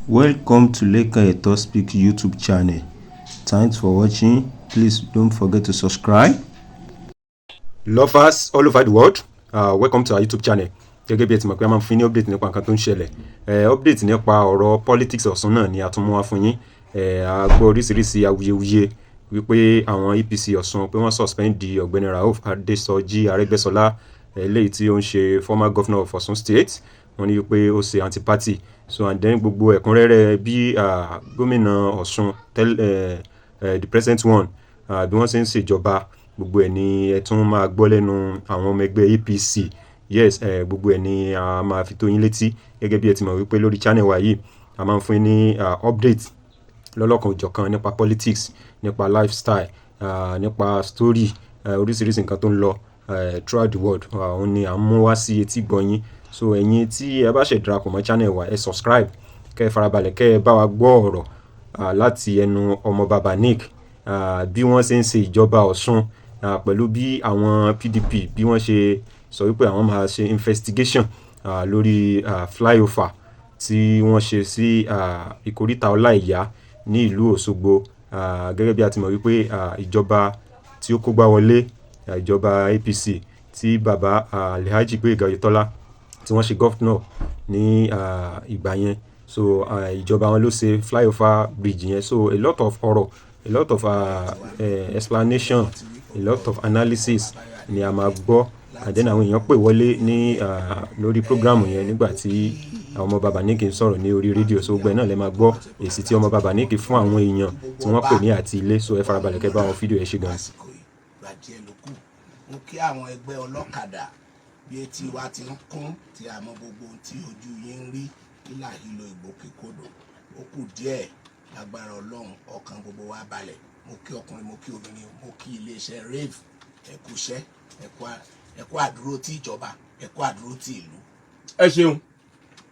Welcome to Leka Eto Speak YouTube channel. Thanks for watching. Please don't forget to subscribe. Lovers all over the world, welcome to our YouTube channel. Gẹ́gẹ́ bí ẹ ti mọ̀ pé a máa ń fún yín ní update nípa nǹkan tó ń ṣẹlẹ̀. Update nípa ọ̀rọ̀ politics Ọ̀ṣun náà ni a tún mú wá fún yín. A gbọ́ oríṣiríṣi awuyewuye wípé àwọn APC Ọ̀ṣun pé wọ́n suspend di ọ̀gbẹ́ni Rauf Adésọjí Arẹ́gbẹ́ṣọlá eléyìí tí ó ń ṣe former governor of Ọ̀ṣun state. Wọ́n ní wípé ó ṣe anti-party. So and then gbogbo ẹ̀kúnrẹ́rẹ́ bí gómìnà Ọ̀ṣun the present one bí wọ́n ṣe ń ṣèjọba gbogbo ẹ̀ ni ẹ tún máa gbọ́ lẹ́nu àwọn ọmọ ẹgbẹ́ APC. Yes, gbogbo ẹ̀ ni a máa fi tó yín létí gẹ́gẹ́ bí ẹ ti mọ̀ wípé lórí channel wa yìí a máa ń fún yín ní update lọ́lọ́kan òjọ̀kan nípa politics, nípa lifestyle, nípa story, oríṣiríṣi nǹkan tó ń lọ throughout the world. Òun ni à ń mú wá sí etí gbọ̀nyín. So ẹ̀yin tí ẹ bá ṣe darapọ̀ mọ́ channel wa ẹ subscribe, kẹ́ ẹ farabalẹ̀ kẹ́ ẹ bá wa gbọ́ ọ̀rọ̀ láti ẹnu ọmọ baba Nick bí wọ́n ṣe ń ṣe ìjọba Ọ̀ṣun pẹ̀lú bí àwọn PDP bí wọ́n ṣe sọ wípé àwọn máa ṣe investigation lórí flyover tí wọ́n ṣe sí ìkóríta Ọláìyá ní ìlú Òṣogbo. Gẹ́gẹ́ bí a ti mọ̀ wípé ìjọba tí ó kógbá wọlé ìjọba APC tí bàbá Alhaji Gbóyèga Oyètọ́lá tí wọ́n ṣe governor ní ìgbà yẹn. So ìjọba wọn ló ṣe flyover bridge yẹn. So a lot of ọ̀rọ̀, a lot of explanation, a lot of analysis ni a máa gbọ́. And then àwọn èèyàn pè wọlé ní lórí programu yẹn nígbà tí àwọn ọmọ baba Nick ń sọ̀rọ̀ ní orí rédíò. So gbẹ náà lè máa gbọ́ èsì tí ọmọ baba Nick fún àwọn èèyàn tí wọ́n pè ní àti ilé. So ẹ farabalẹ̀ kẹ́ bá wọn fídíò ẹ ṣe gan. Mo kí àwọn ẹgbẹ́ ọlọ́kadà bí etí wa ti ń kún tí a mọ gbogbo tí ojú yín ń rí hílàhílo ìgbòkègbodò ó kù díẹ̀ lágbára Ọlọ́run ọkàn gbogbo wa balẹ̀. Mo kí ọkùnrin, mo kí obìnrin, mo kí iléeṣẹ́ rave ẹ kú iṣẹ́, ẹ kú àdúró tí ìjọba, ẹ kú àdúró tí ìlú. Ẹ ṣeun,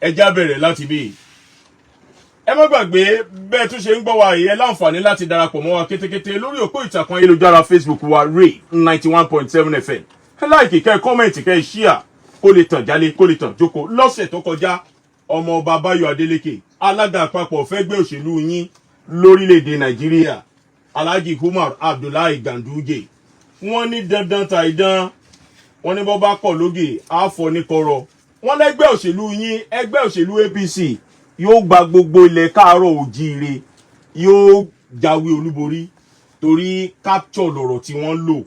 ẹ já bẹ̀rẹ̀ láti bí. Ẹ má gbàgbé bẹ́ẹ̀ tún ṣe ń gbọ́ wa yìí ẹ láǹfààní láti darapọ̀ mọ́ wa kétékété lórí òpó ìtàkùn ayélujára Facebook wa Ray 91.7 FM. Ẹ láìkì kẹ́ ẹ kọ́mẹ̀ntì kẹ́ ẹ ṣíà kó lè tàn jálé kó lè tàn jókòó. Lọ́sẹ̀ tó kọjá ọmọ ọba Báyọ̀ Adélékè alága àpapọ̀ fẹ́gbẹ́ òṣèlú yín lórílẹ̀‐èdè Nàìjíríà Alhaji Umar Abdullahi Ganduje wọ́n ní dandan tàìdán wọ́n ní bọ́ bá kọ̀ lóge àfọ̀ ní kọ̀rọ̀. Wọ́n lẹ́gbẹ́ òṣèlú yín ẹgbẹ́ òṣèlú APC yóò gba gbogbo ilẹ̀ káàárọ̀ òjíire yóò jáwé olúborí torí capture lọ̀rọ̀ tí wọ́n lò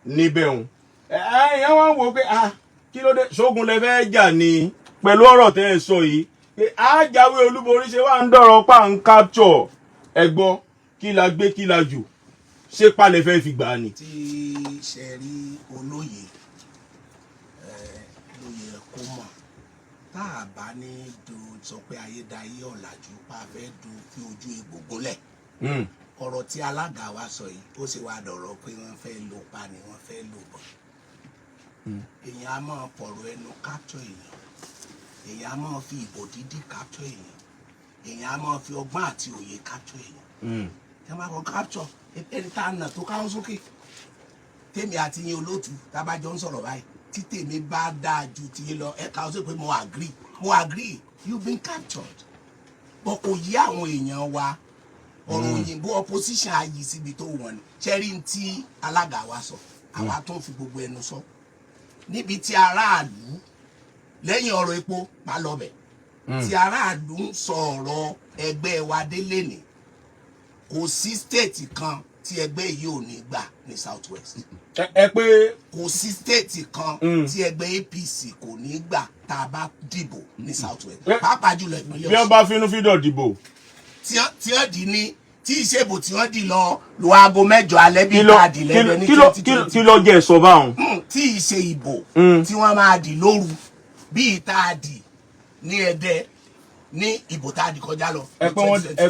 níbẹ̀ hùn. Ẹ̀yàn wá ń wò pé kí ló dé ṣógun lẹ fẹ́ jà ní pẹ̀lú ọ̀rọ̀ tẹ́ ẹ sọ yìí pé jáwé olúborí ṣe wá ń dọ̀rọ̀ pa ń capture ẹ gbọ́ kí la gbé kí la jù ṣé palẹ̀ fẹ́ fi gbà ni. tí ṣe rí olóye lóye kó mọ̀ tá a bá ní sọ pé ayédáyé ọ̀làjú pa fẹ́ fi ojú egbò gúnlẹ̀. Ọ̀rọ̀ tí alága wa sọ yìí ó sì wá dọ̀rọ̀ pé wọ́n fẹ́ lò pa ni wọ́n fẹ́ lò bọ̀. Èèyàn á máa fọ̀rọ̀ ẹnu capture èèyàn, èèyàn á máa fi ìbò dídí capture èèyàn, èèyàn á máa fi ọgbọ́n àti òye capture èèyàn. Ẹ máa kọ capture ẹni tá a nà tó káwọ́ sókè tèmi àti yín olóòtú tábàjọ ń sọ̀rọ̀ báyìí tí tèmi bá dáa ju tiyín lọ ẹ káwọ́ sókè pé mo agree you've been captured. But kò yí àwọn èèyàn wa ọ̀rọ̀ òyìnbó opposition ayì síbi tó wọ̀n ni ṣẹ́rí tí alága wa sọ àwa tó ń fi gbogbo ẹnu sọ níbi tí aráàlú lẹ́yìn ọ̀rọ̀ epo má lọ bẹ̀ tí aráàlú ń sọ ọ̀rọ̀ ẹgbẹ́ wa délé ni kò sí state kan tí ẹgbẹ́ yìí ò ní gbà ní South West. Ẹ pé kò sí state kan tí ẹgbẹ́ APC kò ní gbà tá a bá dìbò ní South West. Pàápàá jùlọ ìpínlẹ̀ Ọ̀ṣun. Bí wọ́n bá finú fídọ̀ dìbò. Tí wọ́n dì ní tí ìṣèbò tí wọ́n dì lọ lo aago 8 alẹ́ bí káàdì lẹ́gbẹ̀ẹ́ ní 2020. Kí ló jẹ́ sọ báwọn. Tí ìṣe ìbò tí wọ́n máa dì lóru bí ìtaàdì ní Ẹdẹ ní ìbò tá a di kọjá lọ. Ẹ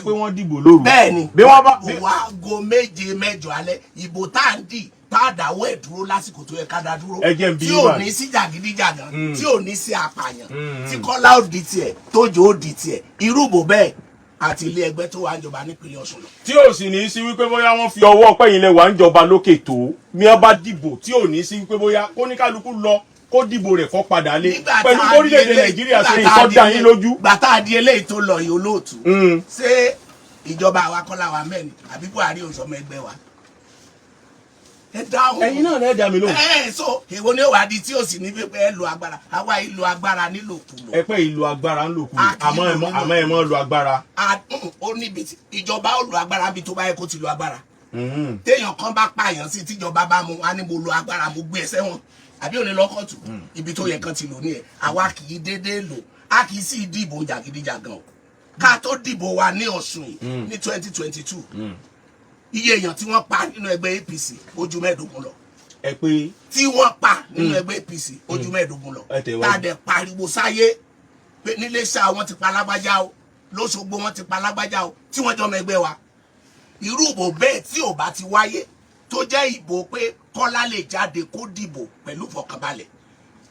pé wọ́n dìbò lóru. Bẹ́ẹ̀ni bí wọ́n bá òwò aago 8 alẹ́ ìbò tá a ń dì tá a dáwọ́ ẹ̀ dúró lásìkò tó yẹ ká dá dúró. Tí ò ní sí jàgídíjàgan tí ò ní sí apààyàn tí Kọ́lá ò di tiẹ̀ Tójó ò di tiẹ̀ irúbò bẹ́ẹ̀ àti ilé ẹgbẹ́ tó wà ń jọba nípínlẹ̀ Ọ̀ṣun lọ. Tí ò sì ní sí wípé bóyá wọ́n fi ọwọ́ pẹ́yìn lẹ̀ wà ń jọba lókè tó mi ọba dìbò tí ò ní sí wípé bóyá kóníkálukú lọ kó dìbò rẹ̀ kó padà lé pẹ̀lú orílẹ̀-èdè Nàìjíríà ṣe ìtọ́jà yín lójú. gbàtà àdí eléyìí tó lọ yìí olóòtú ṣé ìjọba àwa kọ́lá wa mẹ́ni àbí Buhari ò sọmọ ẹgbẹ́ wa ẹ dáhùn ẹ̀yin náà lẹ́ẹ̀dá mi lóhùn. so èwo ni ó wà di tí ó sì ní pé ẹ lo agbára àwa ìlò agbára nílòkulò. ẹ pé ìlò agbára ń lò kù àmọ́ ẹ mọ́ lo agbára. ó níbi ìjọba ó lo agbára bí tó bá yẹ kó ti lo agbára. téèyàn kan bá pààyàn sí tíjọba bá mu wá ní mo lo agbára mo gbé ẹsẹ̀ wọn àbí òní lọ́kọ̀tù ibi tó yẹ kan ti lò ní ẹ̀ àwa kì í déédéé lò a kì í sì dìbò jàgídíjàgan o ká tó dìbò wa ní Ọ̀ṣun yìí ní 2022 iye èèyàn tí wọ́n pa nínú ẹgbẹ́ APC ojú mẹ́ẹ̀ẹ́dógún lọ. ẹ pé tí wọ́n pa nínú ẹgbẹ́ APC ojú mẹ́ẹ̀ẹ́dógún lọ. tá a dẹ̀ pariwo sáyé pé nílé ṣá wọn ti pa lágbájá o lóṣogbo wọn ti pa lágbájá o tí wọ́n jọmọ ẹgbẹ́ wa. irú ìbò bẹ́ẹ̀ tí ò bá ti wáyé tó jẹ́ ìbò pé Kọ́lá lè jáde kó dìbò pẹ̀lú fọkànbalẹ̀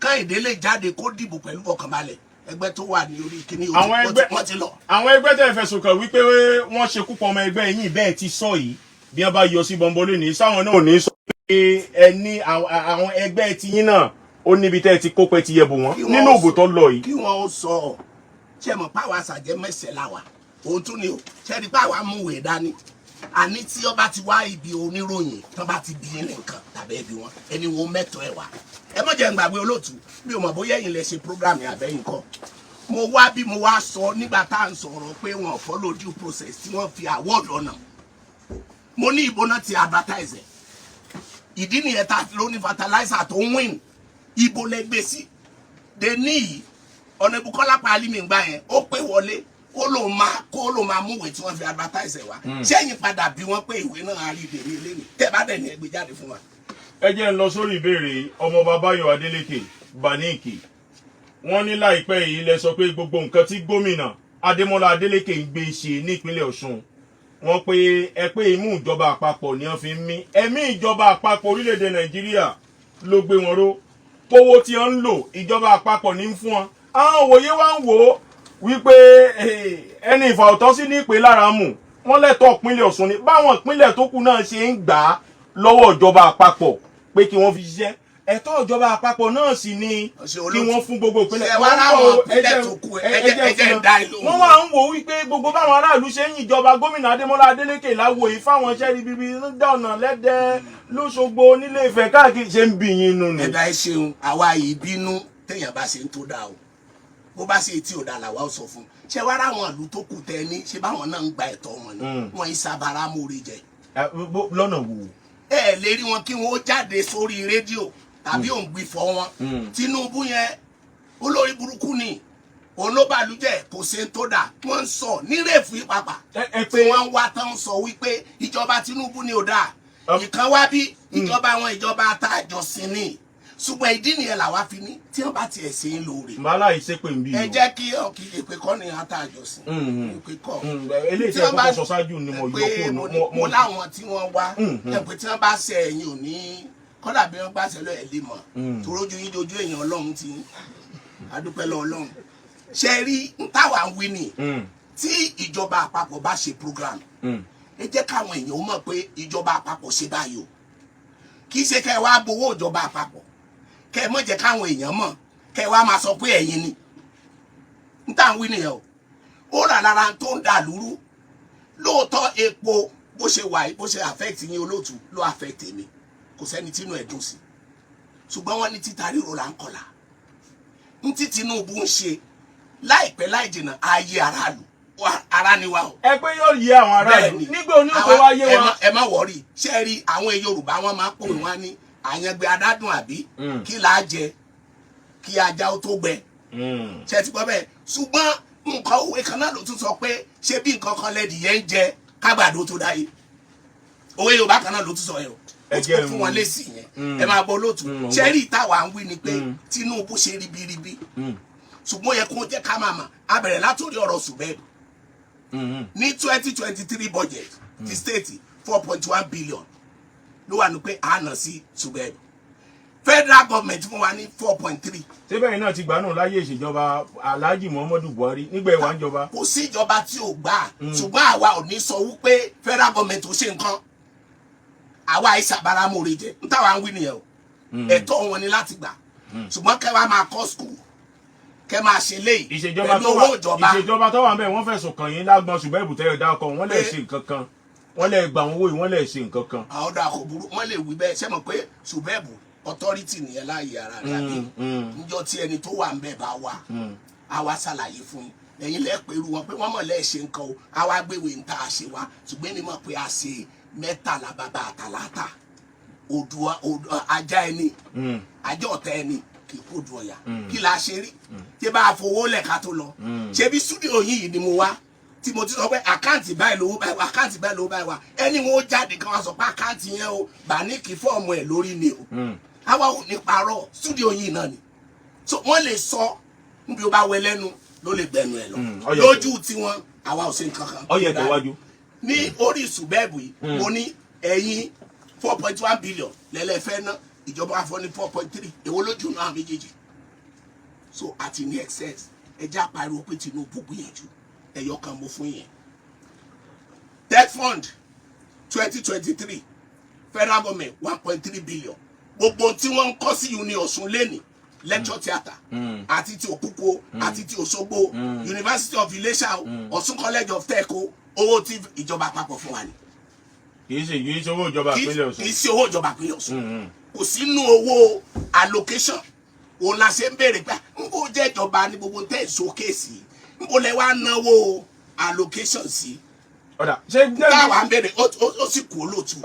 Kẹ́hìndé lè jáde kó dìbò pẹ̀lú fọkànbalẹ̀ ẹgbẹ́ tó wà ní orí kíní wọ́n ti lọ. àwọn ẹgbẹ́ tẹ́ fẹ̀sùn kàn wípé wọ́n ṣekú pa ọmọ ẹgbẹ́ yìí bẹ́ẹ̀ ti sọ yìí bí wọ́n bá yọ sí bọ́ńbọ́lé ní sáwọn náà ò ní sọ pé ẹ ní àwọn ẹgbẹ́ tiyín náà ó níbi tẹ́ ti kó pẹ́ ti yẹ bò wọ́n nínú òbò tó lọ yìí. kí wọ́n ó sọ ṣe mọ̀ páwa àṣàjẹ́ mẹ́sẹ̀ láwa òun tún ni o ṣe ni páwa mú ìwé dání àní tí ọba ti wá ibi oníròyìn tán bá ti bí nǹkan tàbí ẹbí wọn ẹni wo mẹ́tọ́ ẹ̀ wá ẹ mọ̀ jẹ́ ń gbàgbé olóòtú mi ò mọ̀ bóyá ẹ̀yin lẹ ṣe programme àbẹ́yìn kọ́ mo wá bí mo wá sọ nígbà tá à ń sọ̀rọ̀ pé wọ́n follow due process tí wọ́n fi award ọ̀nà mo ní ìbò náà ti advertise ẹ̀ ìdí nìyẹn tá a fi lóní fertilizer tó ń win ìbò lẹ́gbẹ̀ẹ́ sí de níyì ọ̀nà Bùkọ́lá Pálímì gbà yẹn ó pé wọlé kó ló máa mú ìwé tí wọ́n fi advertise ẹ̀ wá sẹ́yìn padà bí wọ́n pé ìwé náà á rí ìdèmí lẹ́nu tẹ́ bá dẹ̀ ní ẹgbẹ́ jáde fún wa. ẹ jẹ́ ń lọ sórí ìbéèrè ọmọ Babáyọ̀ Adélékè Baníkì wọ́n ní láìpẹ́ yìí lẹ sọ pé gbogbo nǹkan tí gómìnà Adémọ́lá Adélékè ń gbé ṣe ní ìpínlẹ̀ Ọ̀ṣun wọ́n pé ẹ pé imú ìjọba àpapọ̀ ni wọ́n fi ń mí ẹ̀mí ìjọba àpapọ̀ orílẹ̀-èdè Nàìjíríà ló gbé wọn ró owó tí wọ́n ń lò ìjọba àpapọ̀ ní fún wọn àwọn òwòye wá ń wò ó wípé ẹni ìfàòtọ́sí ní ìpè lára mù wọ́n lẹ́tọ̀ọ́ ìpínlẹ̀ Ọ̀ṣun ni báwọn ìpínlẹ̀ tó kù náà ṣe ń gbà á lọ́wọ́ ìjọba àpapọ̀ pé kí wọ́n fi ṣiṣẹ́ ẹ̀tọ́ ìjọba àpapọ̀ náà sì ni kí wọ́n fún gbogbo ìpínlẹ̀ wọ́n máa ń wò wípé gbogbo báwọn aráàlú ṣe ń yìnjọba gómìnà Adémọ́lá Adélékè láwo yìí fáwọn iṣẹ́ ribibi ń dọ̀nà lẹ́dẹ̀ lóṣogbo nílé Ifẹ̀ káàkiri ṣe ń bì yín nù ni. ẹ̀dá ẹ ṣeun àwa yìí bínú téèyàn bá ṣe ń tó dáa o bó bá ṣe tí ò dáa làwa ó sọ fún ṣé wàá ráwọn ìlú tó kù tẹ ní ṣé báwọn náà ń gba ẹ̀tọ́ wọn ni wọn ń sábàrà mórí jẹ. lọ́nà wo. ẹ lè rí wọn kí wọn ó jáde sórí rédíò tàbí òǹgbìfọ̀ wọn Tinubu yẹn olórí burúkú ni òun ló bàlú jẹ́ kò ṣe tó dà wọ́n ń sọ nírèfù ìpapà tí wọ́n ń wá tán sọ wípé ìjọba Tinubu ni ò dáa ìkan wá bí ìjọba wọn ìjọba àtàjọsìn ni ṣùgbọ́n ìdí nìyẹn làwa fi ní tí wọ́n bá tiẹ̀ ṣe ń lóore. màálà ìṣépè ń bí. ẹ jẹ́ kí ọkì èpè kọ́ ni àtàjọsìn èpè kọ́. eléyìí tí ẹ kọ́kọ́ sọ ṣáájú ni mo yọ kó mo láwọn tí wọ́n wá ẹ̀pẹ́ tí wọ́n bá ṣe ẹ̀yìn ò ní kọ́dà bí wọ́n bá ṣẹlẹ̀ ẹ̀ lè mọ̀ torójú yín dojú èèyàn Ọlọ́run ti adúpẹ́ lọ Ọlọ́run ṣe rí táwa ń wí ni tí ìjọba àpapọ̀ bá ṣe program ẹ jẹ́ káwọn èèyàn mọ̀ pé ìjọba àpapọ̀ ṣe báyìí o kì í ṣe kẹ́ ẹ wá gbowó ìjọba àpapọ̀ kẹ́ ẹ mọ̀ jẹ́ káwọn èèyàn mọ̀ kẹ́ ẹ wá máa sọ pé ẹ̀yin ni ń tà ń wí nìyẹn o ó rà lára tó ń dà lúrú lóòótọ́ epo bó ṣe wà bó ṣe affect yín olóòtú ló affect èmi kò sẹ́ni tínú ẹ̀ dùn sí ṣùgbọ́n wọ́n ní títa ríro là ń kọlà ń tí Tinubu ń ṣe láìpẹ́ láì jìnnà ayé aráàlú ara ni wa o. ẹ pé yóò yé àwọn aráàlú nígbà oníkó wá yé wọn. ẹ má wọrí ṣe rí àwọn Yorùbá wọn máa ń pòwe wọn ní àyàngbẹ adádùn àbí kí là á jẹ kí ajá ó tó gbẹ ṣe ti gbọ́ bẹ́ẹ̀ ṣùgbọ́n nǹkan òwe kan náà ló tún sọ pé ṣé bí nǹkan kan lẹ́dí yẹn ń jẹ kágbàdo tó dáyé òwe Yorùbá kan náà ló tún sọ yẹn o ó fún wọn lésì yẹn ẹ máa gbọ́ lóòtú ṣe rí ìtawà ń wí ni pé Tinubu ṣe ribiribi ṣùgbọ́n yẹ kó jẹ́ ká máa mà á bẹ̀rẹ̀ látòrí ọ̀rọ̀ ṣùgbẹ́ẹ̀bù ní 2023 budget ti state 4.1 billion ló wà ní pé àánà sí ṣùgbẹ́ẹ̀bù federal government fún wa ní 4.3. síbẹ̀ náà ti gbà náà láyé ìṣèjọba Alhaji Muhammadu Buhari nígbà ìwà ń jọba. kò sí ìjọba tí ò gbà ṣùgbọ́n àwa ò ní sọ wípé federal government ò ṣe nǹkan àwa ìṣàbáramọ̀rẹ̀ jẹ́ ń táwa ń wí nìyẹn o ẹ̀tọ́ wọn ni láti gbà ṣùgbọ́n kẹ́ wá máa kọ́ school kẹ́ máa ṣe léyìí ìṣèjọba tó wà ń bẹ̀ wọ́n fẹ̀sùn kàn yín lágbọn ṣùgbọ́n ìbùtẹ́yọ̀ dákọ̀ wọ́n lè ṣe nǹkan kan wọ́n lè gbà wọ́n wò yìí wọ́n lè ṣe nǹkan kan. àwọn ọ̀dà kò burú wọ́n lè wí bẹ́ẹ̀ ṣé mọ̀ pé ṣùbẹ́ẹ̀bù authority nìyẹn láàyè ara rẹ̀ àbí níjọ́ tí ẹni tó wà ń bẹ̀ bá wà àwa ṣàlàyé fún ẹ̀yin lẹ́ẹ̀pẹ̀rù wọn pé wọ́n mọ̀ lẹ́ẹ̀ ṣe nǹkan o àwa gbéwèé ń ta àṣẹ wa ṣùgbọ́n èmi mọ̀ pé a ṣe mẹ́tàlá bàbá àtàlátà odò ajá ẹni ajá ọ̀tá ẹni kì í kó du ọ̀yà kí la ṣe rí tí bá a fowó lẹ̀ ká tó lọ ṣé bí studio yìí ni mo wá tí mo ti sọ pé àkáǹtì báyìí lówó báyìí wá àkáǹtì báyìí lówó báyìí wá ẹni wọn ó jáde kan wá sọ pé àkáǹtì yẹn o bà ní kí fọ́ọ̀mù ẹ̀ lórí ni o àwa ò ní parọ́ studio yìí náà ni so wọ́n lè sọ níbi ó bá wẹ lẹ́nu ló lè gbẹnu ẹ̀ lọ lójú tiwọn àwa ò ṣe nǹkan kan. ọyẹ tẹwájú. ní orí ìsùbẹ́ẹ̀bù yìí mo ní ẹ̀yin 4.1 billion lẹ́lẹ́fẹ́ ná ìjọba wa fọ́ ní 4.3 èwo lójú náà méjèèjì so àti ní excess ẹjẹ́ àpariwo pé Tinubu gbìyànjú ẹ̀yọ kan mo fún yẹn. Tech fund 2023 federal government 1.3 billion gbogbo tí wọ́n ń kọ́ sí uni Ọ̀ṣun lẹ́nìí lecture theatre àti ti Òkúkó àti ti Òṣogbo University of Ilesha Ọ̀ṣun College of Tech owó tí ìjọba àpapọ̀ fún wa ni. kì í ṣe owó ìjọba ìpínlẹ̀ Ọ̀ṣun. kì í ṣe owó ìjọba ìpínlẹ̀ Ọ̀ṣun kò sínú owó allocation òun la ṣe ń béèrè pé n kò jẹ́ ìjọba ní gbogbo tẹ̀ sókè sí n kò lè wá náwó allocation sí. ọ̀dà ṣé táwa ń béèrè ó sì kú olóòtú.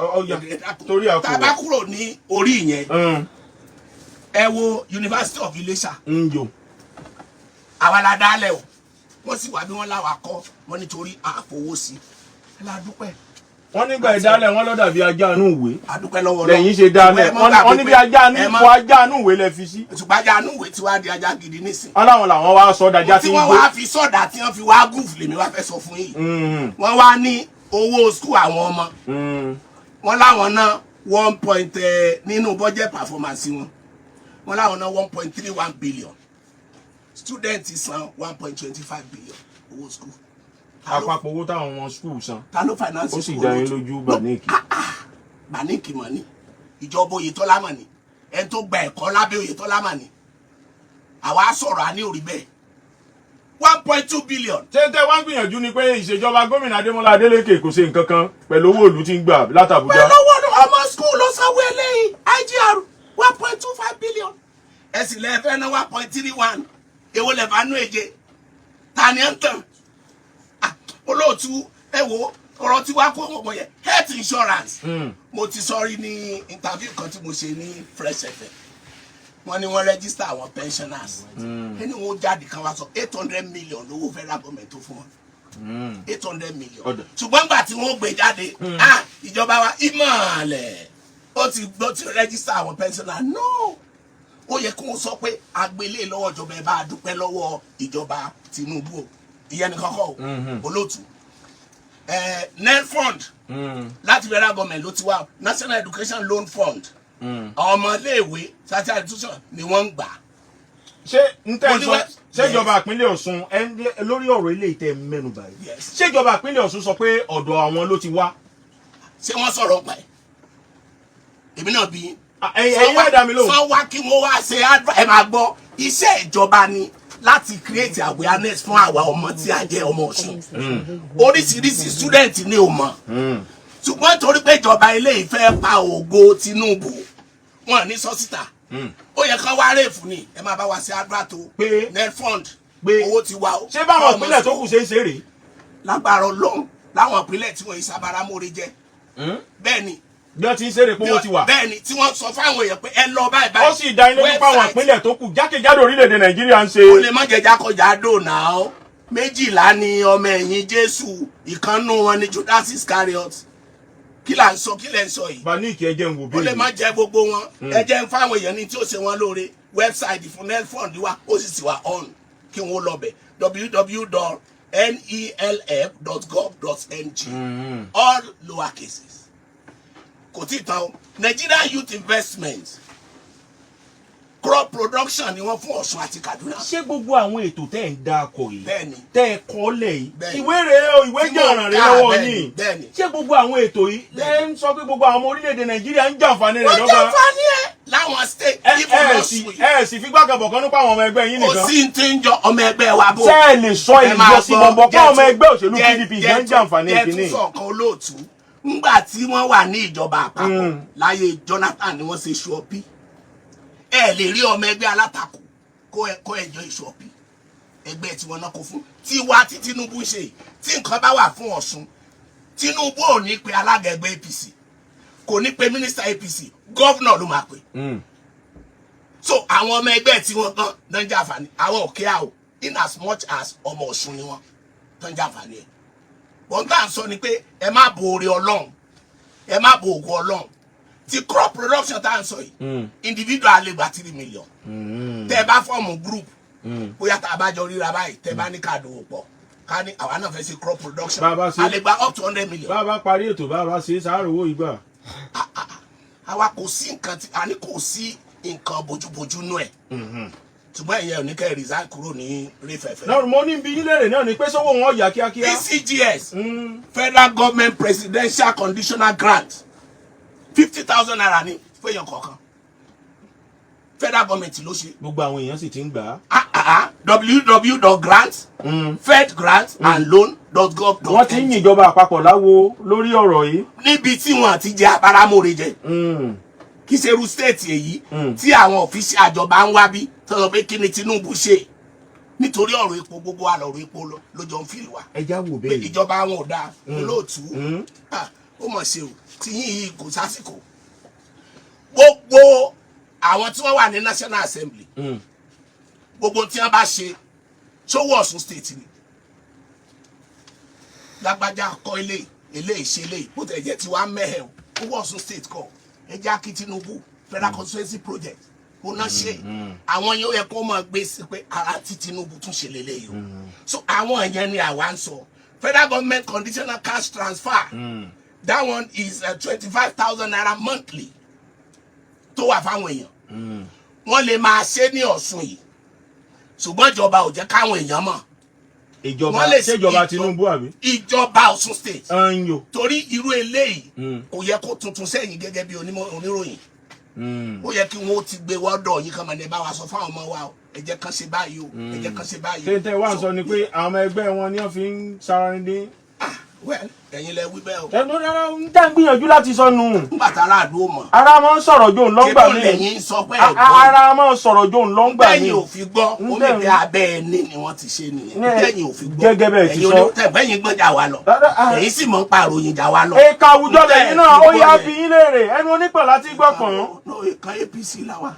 torí àkùrọ̀ tàbá kúrò ní orí ìyẹn ẹ wo University of Ilesha àwa la dálẹ̀ o wọ́n sì wá bí wọ́n láwa kọ́ wọ́n nítorí àfowó sí ẹ la dúpẹ́. wọ́n nígbà ìdálẹ̀ wọn lọ́dà bí ajá inú ìwé adúpẹ́ lọ́wọ́ lẹ́yìn ṣe dálẹ̀ wọ́n ní bí ajá inú ìwé lẹ fi sí. ṣùgbọ́n ajá inú ìwé tí wàá di ajá gidi nísìn. wọ́n láwọn làwọn wá sọ́dà ajá tí ń gbé. tí wọ́n wá fi sọ́dà tí wọ́n fi wá gúùfù lèmi wá fẹ́ sọ fún yìí. wọ́n wá ní owó skul àwọn ọmọ wọ́n láwọn ná 1 nínú budget performance wọn láwọn ná 1.31 billion student san 1.25 billion owó skul. àpapọ̀ owó táwọn ọmọ skul san. ta ló finance ó sì dá yín lójú Baniki. Baniki mọ̀ ni ìjọba Oyètọ́lá mọ̀ ni ẹni tó gba ẹ̀kọ́ lábẹ́ Oyètọ́lá mọ̀ ni àwa sọ̀rọ̀ a ní orí bẹ́ẹ̀ 1.2 billion. tẹ́tẹ́ wá ń gbìyànjú ni pé ìṣèjọba gómìnà Adémọ́lá Adélékè kò ṣe nǹkan kan pẹ̀lú owó ìlú tí ń gbà látàbújá. pẹ̀lú owó ọmọ skul ló sanwó eléyìí IGR 1.25 billion ẹ sì lẹ fẹ́ ná 1.31 èwo lẹ bá nú èje ta ni ẹ ń tàn olóòtú ẹ wo ọ̀rọ̀ tí wàá kó ọmọ yẹn health insurance mo ti sọ rí ní interview kan tí mo ṣe ní Fresh FM wọ́n ní wọ́n register àwọn pensioners ẹni wọ́n jáde kan wá sọ 800 million lówó federal government tó fún wọn 800 million ṣùgbọ́n gbà tí wọ́n gbé jáde ìjọba wa ìmọ̀ọ́lẹ̀ ó ti register àwọn pensioners no ó yẹ kó o sọ pé agbélé lọ́wọ́ ìjọba ẹ bá a dúpẹ́ lọ́wọ́ ìjọba Tinubu o ìyẹn nìkan kọ́ o olóòtú NEL fund láti federal government ló ti wá National Education Loan Fund ọmọléèwé sátírà institution ni wọ́n ń gbà. ṣé n tẹ́ sọ ṣé ìjọba ìpínlẹ̀ Ọ̀ṣun lórí ọ̀rọ̀ ilé ìtẹ́ mẹ́nu báyìí ṣé ìjọba ìpínlẹ̀ Ọ̀ṣun sọ pé ọ̀dọ̀ àwọn ló ti wá. ṣé wọ́n sọ̀rọ̀ pa ẹ̀ èmi náà bí ẹ̀yin wá dá mi lóhùn. sọ wá kí wọ́n wá ṣe ẹ máa gbọ́ iṣẹ́ ìjọba ni láti create awareness fún àwa ọmọ tí a jẹ́ ọmọ Ọ̀ṣun oríṣiríṣi student ni ò mọ̀ ṣùgbọ́n torí pé ìjọba ilé ìfẹ́ pa ògo Tinubu wọn ní sọ́sítà ó yẹ kán wá rèéfù ni ẹ máa bá wa ṣe advert pé NEL fund pé owó ti wá o. ṣé báwọn ìpínlẹ̀ tó kù ṣe ń ṣeré. lágbára Ọlọ́run láwọn ìpínlẹ̀ tí wọ́n ìsabara mórí jẹ́ bẹ́ẹ̀ ni bí wọ́n ti ń ṣeré pé owó ti wà. bẹ́ẹ̀ ni tí wọ́n sọ fáwọn èèyàn pé ẹ lọ báyìí báyìí. ó sì dá ilé nípa àwọn ìpínlẹ̀ tó kù jákèjádò orílẹ̀-èdè Nàìjíríà ń ṣe. o lè má jẹ jákòjádò náà 12 ni ọmọ ẹ̀yìn Jésù ìkànnù wọn ni Judas Iscariot kí là ń sọ kí lẹ ń sọ yìí. Baniki ẹ jẹ́ ń wò bí. ó lè má jẹ gbogbo wọn ẹ jẹ́ ń fáwọn èèyàn ní tí ó ṣe wọn lóore wẹ́bsáìtì fún NEL fund wa ó sì ti wà on kí wọ́n lọ bẹ̀ www.nelf.gov.ng all lower cases kò tí ì tán o Nigerian Youth Investment crop production ni wọ́n fún Ọ̀ṣun àti Kaduna. ṣé gbogbo àwọn ètò tẹ́ ẹ̀ ń dá akọ yìí bẹ́ẹ̀ni tẹ́ ẹ kọ́ lẹ̀ yìí ìwé rèé o ìwé jọ̀ràn rèé lọ́wọ́ yín bẹ́ẹ̀ni ṣé gbogbo àwọn ètò yìí lẹ́ ń sọ pé gbogbo àwọn ọmọ orílẹ̀-èdè Nàìjíríà ń jàǹfààní rẹ̀ lọ́gbà. wọ́n jàǹfààní ẹ̀ láwọn láwọn state even Lọ́sùn sì fi gbàgbọ́ kan nípa àwọn ọmọ ẹgbẹ́ yín nìkan. kò sí ti ń jọ ọmọ ẹgbẹ́ wa bò. ṣé ẹ lè sọ èyí sí gbogbo pé ọmọ ẹgbẹ́ òṣèlú PDP jẹ́ ń jàǹfààní ìkíní. jẹ́ tún sọ̀kan olóòtú ńgbà tí wọ́n wà ní ìjọba àpapọ̀ láyé Jonathan ni wọ́n ṣe ṣọ́ọ̀pì ẹ lè rí ọmọ ẹgbẹ́ alátakò kó ẹjọ́ ìṣọ́ọ̀pì ẹgbẹ́ tí wọ́n náà kó fún tiwa tí Tinubu ṣe tí nǹkan bá wà fún Ọ̀ṣun Tinubu ò ní pe alága ẹgbẹ́ APC kò ní pe mínísítà APC gọ́vnà ló máa pè. So àwọn ọmọ ẹgbẹ́ tí wọ́n gan náà ń jàǹfààní àwọn òkè àwò in as much as ọmọ Ọ̀ṣun ni wọ́n tó ń jàǹfààní ẹ̀. Wọ́n tá à ń sọ ni pé ẹ má bo oore Ọlọ́run ẹ má bo ògo Ọlọ́run ti crop production tá à ń sọ yìí individual lè gba 3 million tẹ́ ẹ bá fọ́ọ̀mù group bóyá tá a bá jọ ríra báyìí tẹ́ ẹ bá ní káàdì òwò pọ̀ ká ní àwa náà fẹ́ ṣe crop production a lè gba up to 100 million. bá a bá parí ètò bá a bá ṣe sáárò owó ìgbà. àwa kò sí nǹkan tí a ní kò sí nǹkan bójúbójú nú ẹ̀ ṣùgbọ́n ìyẹn ò ní kẹ́ resign kúrò ní réfẹ̀fẹ̀. náà mo ní bí ilé rẹ̀ náà ni pé sọ́wọ́ wọn yà kíákíá. PCGS Federal Government Presidential Conditional Grant 50,000 naira ní fẹ́yàn kọ̀ọ̀kan federal government ló ṣe. gbogbo àwọn èèyàn sì ti ń gbà á. www.grants.fedgrants.andloan.gov. wọ́n ti ń yìnjọba àpapọ̀ láwo lórí ọ̀rọ̀ yìí. níbi tí wọ́n ti jẹ abáramóore jẹ kì í ṣe irú state èyí tí àwọn ọ̀fíìsì àjọba ń wá bí tọ́jọ́ pé kí ni Tinubu ṣe nítorí ọ̀rọ̀ epo gbogbo wa lọ́rọ̀ epo lójó ń fìlì wa. ẹja wò bẹ́ẹ̀ ni ìjọba wọn ò dáa olóòtú ó mọ̀ ṣe o tí yìí kò sásìkò gbogbo àwọn tí wọ́n wà ní National Assembly gbogbo tí wọ́n bá ṣe ṣówó Ọ̀ṣun state ni lágbájá kọ́ eléyìí ṣe eléyìí bó tẹ̀ jẹ́ tí wàá mẹ́hẹ̀ o owó Ọ̀ṣun state kọ́ ẹjẹ́ akí Tinubu federal constituency project ó náà ṣe àwọn yóò yẹ kó máa gbé sí pé ara tí Tinubu tún ṣe lélẹ́yìí o so àwọn yẹn ni àwa ń sọ federal government conditional cash transfer that one is 25,000 naira monthly tó wà fáwọn èèyàn wọ́n lè máa ṣe ní Ọ̀ṣun yìí ṣùgbọ́n ìjọba ò jẹ́ káwọn èèyàn mọ̀. ìjọba Tinubu àbí. ìjọba Ọ̀ṣun state. ẹ̀yọ́. torí irú eléyìí kò yẹ kó tuntun sẹ́yìn gẹ́gẹ́ bí oníròyìn. ó yẹ kí wọ́n ti gbé wọ́dọ̀ yìí kan mọ̀ ní bá wa sọ fáwọn ọmọ wa o ẹ jẹ́ kán ṣe báyìí o ẹ jẹ́ kán ṣe báyìí o. tètè wá sọ ni pé àwọn ẹgbẹ́ wọn ni wọ́n fi ń sára ní dé. well ẹ̀yin lẹ wí bẹ́ẹ̀ o. ẹnu rárá ń dá gbìyànjú láti sọnù. nígbà tá ara àdúró mọ̀. ara máa ń sọ̀rọ̀ jòun lọ́ngbà mi. kébọ̀ lẹ́yìn sọ pé ẹ̀ gbọ́. ara máa ń sọ̀rọ̀ jòun lọ́ngbà mi. bẹ́ẹ̀ni ò fi gbọ́ ó lè fi abẹ́ ẹni ni wọ́n ti ṣe nìyẹn. bẹ́ẹ̀ni ò fi gbọ́ gẹ́gẹ́ bẹ́ẹ̀ ti sọ. bẹ́ẹ̀ni gbọ́ jà wá lọ. èyí sì mọ̀ ń pa àròyìn jà wá lọ. ẹ̀ka àwùjọ lẹ́yìn náà ó yá bí yín léèrè ẹnu onípọ̀ láti gbọ́ pọ̀n. ẹ̀ka APC làwà.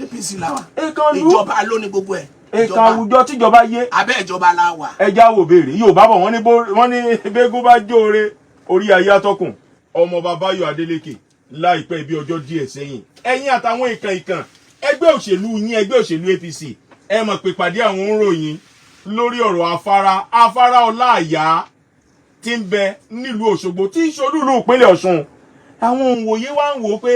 APC làwà. ẹ̀ka olú ìjọba ló ní gbogbo ẹ̀. ẹ̀ka àwùjọ tíjọba yé. abẹ́ ìjọba la wà. ẹja wo béèrè Yorùbá bọ̀ wọ́n ní bégún bá jóore orí ayé atọ́kùn ọmọ Báyọ̀ Adélékè láìpẹ́ bí ọjọ́ díẹ̀ sẹ́yìn ẹ̀yin àtàwọn ìkàn ẹgbẹ́ òṣèlú yín ẹgbẹ́ òṣèlú APC ẹ mọ̀ pé pàdé àwọn òǹròyìn lórí ọ̀rọ̀ afárá Ọláàyá tí ń bẹ nílùú Òṣogbo tí ìṣolúlú ìpínlẹ̀ Ọ̀ṣun àwọn òǹwòye wá ń wò pé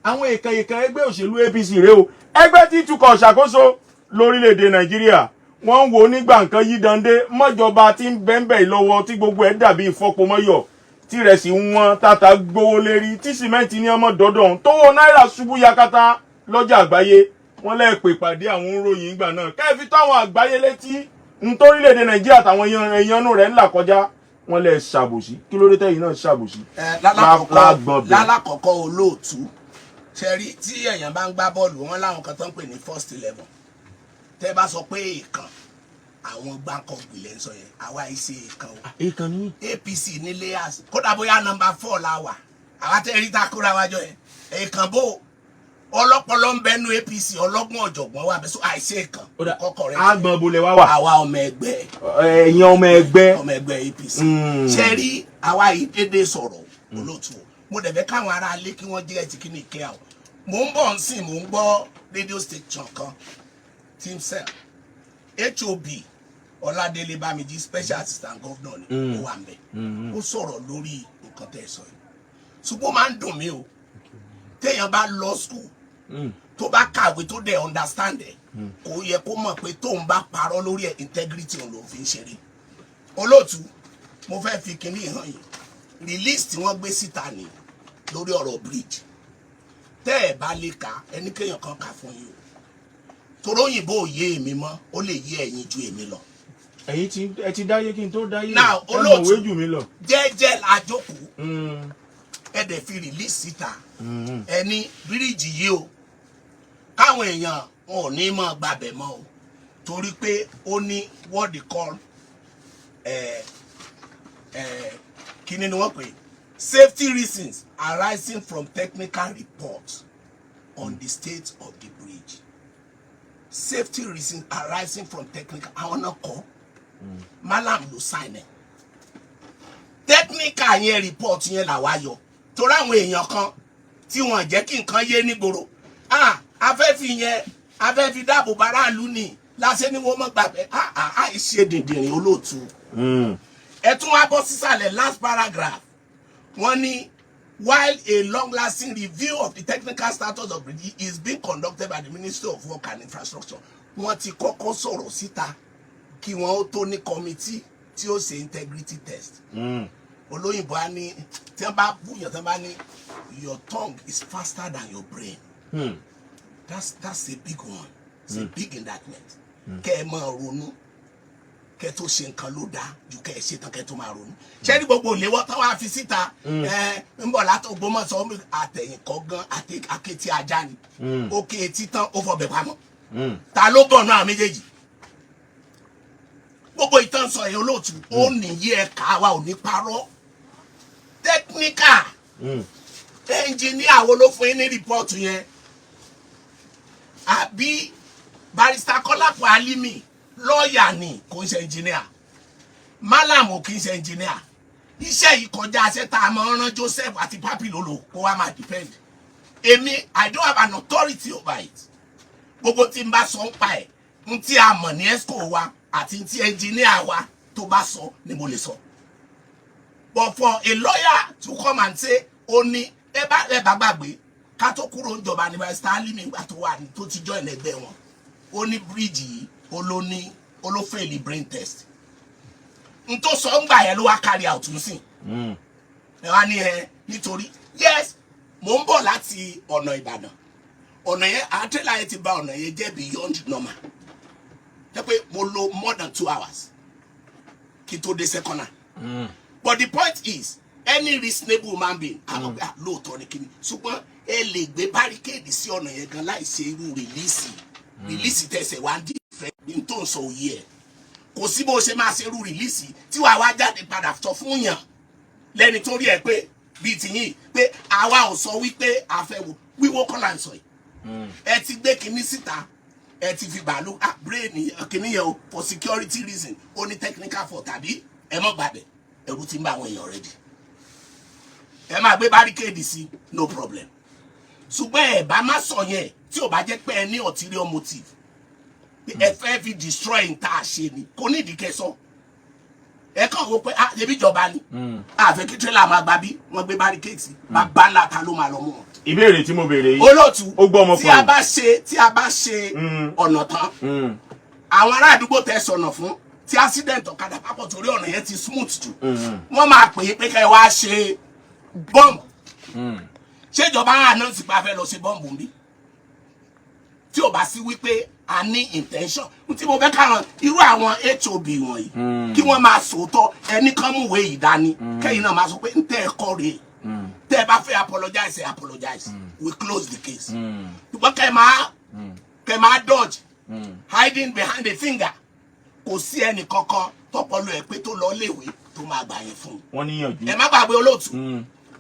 àwọn ìkàn ẹgbẹ́ òṣèlú APC rèé o ẹgbẹ́ tí tukọ̀ ṣàkóso lórílẹ̀‐èdè Nàìjíríà wọ́n ń wò nígbà nǹkan yí dande mọ́jọba tí ń bẹ́ńbẹ́ lọ́wọ́ tí gbogbo ẹ̀ dàbí ìfọpomọ́yọ̀ tí rẹ̀ sì ń wọ́n tata gbowó lérí tí sìmẹ́ǹtì ní ọmọ dọ́dọ̀ tówó náírà ṣubú yakata lọ́jà àgbáyé wọ́n lè pè pàdé àwọn òǹròyìn ìgbà náà káyọ̀fì táwọn àgbáyé létí nítorílẹ̀-èdè Nàìjíríà àtàwọn èèyàn rẹ̀ ńlá kọjá wọ́n lè ṣàbòsí kí ló dé tẹ́yìn náà ṣàbòsí. lálákọ̀ọ́kọ́ olóòtú ṣẹ́rí tí èèyàn bá ń gbá bọ́ọ̀lù wọn láwọn kan tó ń pè ní first 11 tẹ́ bá sọ pé èèkàn àwọn gbáǹkọ gbìlẹ̀ ń sọ yẹn àwa ìṣe èèkàn o. èèkàn ni. APC ní layers kódà bóyá nọ́mbà 4 la wà àwa tẹ́ rí tá kóra wájọ yẹn èèkàn bò ọlọ́pọlọ ń bẹnu APC ọlọ́gbọ́n ọ̀jọ̀gbọ́n wa bẹ́sọ̀ àìṣe èèkàn kọ́kọ́ rẹ̀. àgbọn bolẹ̀ wá wà. àwa ọmọ ẹgbẹ́. ẹ̀yin ọmọ ẹgbẹ́ APC. ṣe rí àwa yìí dédé sọ̀rọ̀ olóòtú mo dẹ̀ fẹ́ káwọn ará ilé kí wọ́n jẹ́ ẹ̀tì kí ni ìkẹ́ àwọn mò ń bọ̀ ń sìn mò ń gbọ́ radio station kan team cell HOB Ọládélé Bámijí special assistant governor ni ó wà ń bẹ̀ ó sọ̀rọ̀ lórí nǹkan tẹ́ ẹ sọ yìí ṣùgbọ́n máa ń dùn mí o téèyàn bá lọ school tó bá kàwé tó dẹ̀ understand ẹ̀ kò yẹ kó mọ̀ pé tóun bá parọ́ lórí ẹ̀ integrity òun ló fi ń ṣeré olóòtú mo fẹ́ fi kinní hàn yìí release tí wọ́n gbé síta ni lórí ọ̀rọ̀ bridge tẹ́ ẹ̀ bá lè kà ẹni kéèyàn kan kà fún yín o torí òyìnbó ò yé èmi mọ́ ó lè yé ẹ̀yin ju èmi lọ. ẹ̀yin tí ẹ ti dáyé kí n tó dáyé now ẹ mọ̀wé jù mí lọ. jẹ́jẹ́ la jókòó ẹ dẹ̀ fi release síta ẹni bíríìjì yìí o káwọn èèyàn wọn ò ní mọ̀ gbàbẹ̀ mọ́ o torí pé ó ní what they call kíni ni wọ́n pè safety reasons arising from technical reports on the state of the bridge. Safety reasons arising from technical àwọn náà kọ́ malam ló sign ẹ̀ technical yẹn report yẹn là wá yọ torí àwọn èèyàn kan tí wọ́n jẹ́ kí nǹkan yé nígboro afẹ́fi yẹn afẹ́fi dáàbò báráàlú ni láṣẹ ni wọ́n mọ̀ gbàgbẹ́ àìṣe dìndìnrín olóòtú ẹ tún wá bọ́ sísàlẹ̀ last paragraph wọ́n ní while a long-lasting review of the technical status of the bridge is being conducted by the Ministry of Work and Infrastructure wọ́n ti kọ́kọ́ sọ̀rọ̀ síta kí wọ́n ó tó ní committee tí ó ṣe integrity test olóyìnbó á ní tí wọ́n bá búyàn tí wọ́n bá ní your tongue is faster than your brain that's a big one it's a big indictment kẹ́ ẹ máa ronú kẹ́ tó ṣe nǹkan ló dáa ju kẹ́ ẹ ṣe tán kẹ́ tó máa ronú ṣé ní gbogbo òléwọ́ táwọn á fi síta ń bọ̀ látọ̀ Ògbómọ̀ṣọ́ àtẹ̀yìnkọ́ gan akétí ajá ni òkè etí tán ó fọbẹ̀ pamọ́ ta ló bọ̀ náà méjèèjì gbogbo ìtàn sọ yẹn olóòtú ó nìyí ẹ̀ka wa ò ní parọ́ technical engineer wo ló fún yín ní rìpọ́ọ̀tù yẹn àbí barrister Kọ́lápọ̀ Alimi lọ́ọ̀yà ni kò ń ṣe engineer Malam kì í ṣe engineer iṣẹ́ yìí kọjá aṣẹ́ tá a máa rán Joseph àti Papi lolo kó wá máa depend èmi I don't have an authority over it gbogbo tí n bá sọ ń pa ẹ̀ n tí a mọ̀ ní esco wa àti tí engineer wa tó bá sọ ni mo lè sọ but for a lawyer to come and say ó ní ẹ bá gbàgbé ká tó kúrò níjọba ní barrister Alimi ìgbà tó wà ní tó ti join ẹgbẹ́ wọn ó ní bíríìjì yìí olófèèlì brain test n tó sọ ń gbà yẹn ló wá carry out nsìn ẹ wá ní nítorí yes mo ń bọ̀ láti ọ̀nà Ìbàdàn ọ̀nà yẹn àtẹ́lá yẹn ti bà ọ̀nà yẹn jẹ́ beyond normal jẹ́ pé mo lo more than 2 hours kí tó dé second but the point is any reasonable man being àwọn ọgbà lóòótọ́ ni kíni ṣùgbọ́n ẹ lè gbé barricade sí ọ̀nà yẹn gan láì ṣe irú release tẹ̀sẹ̀ wá ń dì ní tó ń sọ òye ẹ̀ kò sí bó ṣe máa ṣe irú release tí wàá wá jáde padà sọ fún yàn lẹ́ni tó rí ẹ pé bíi tìyín pé àwa ò sọ wípé àfẹ́wò wíwó kọ́là ń sọ yìí ẹ ti gbé kinní síta ẹ ti fi bàálù brain kinní yẹn o for security reason ó ní technical fault tàbí ẹ mọ̀ gbàgbẹ́ ẹ̀rù ti ń bá àwọn èèyàn rẹ̀ di ẹ máa gbé barricade sí no problem ṣùgbọ́n ẹ bá má sọ yẹn tí ò bá jẹ́ pé ẹ ní ulterior motive ẹ fẹ́ fi destroy n tá a ṣe ni kò ní ìdí kẹsàn ẹ kàn wò pé ṣebí ìjọba ni àfẹ́ kí tírélà máa gbà bí wọ́n gbé barricade sí bàbá ńlá ta ló máa lọ mú wọn. ìbéèrè tí mo béèrè yìí olóòtú ó gbọ́ ọmọkùnrin tí a bá ṣe ọ̀nà tán àwọn ará àdúgbò tẹ sọ̀nà fún tí accident ọ̀kadà pápọ̀ torí ọ̀nà yẹn ti smooth jù wọ́n máa pè é pé kẹ́ ẹ wá ṣe bọ́ọ̀mù ṣèjọba àná sì pa fẹ́ lọ ṣe bọ́ọ̀mù bí tí ò bá sí wípé a ní intention tí mo fẹ́ káwọn irú àwọn HOB wọ̀nyí kí wọ́n máa sòótọ́ ẹni kan mú ìwé yìí dání kẹ́yìn náà máa sọ pé ń tẹ́ ẹ kọ́ rèé tẹ́ ẹ bá fẹ́ apologize we close the case ṣùgbọ́n kẹ́ máa dodge hiding behind the finger kò sí ẹnì kankan tọpọlọ ẹ pé tó lọ léèwé tó máa gbà yẹn fún wọn níyànjú ẹ má gbàgbé olóòtú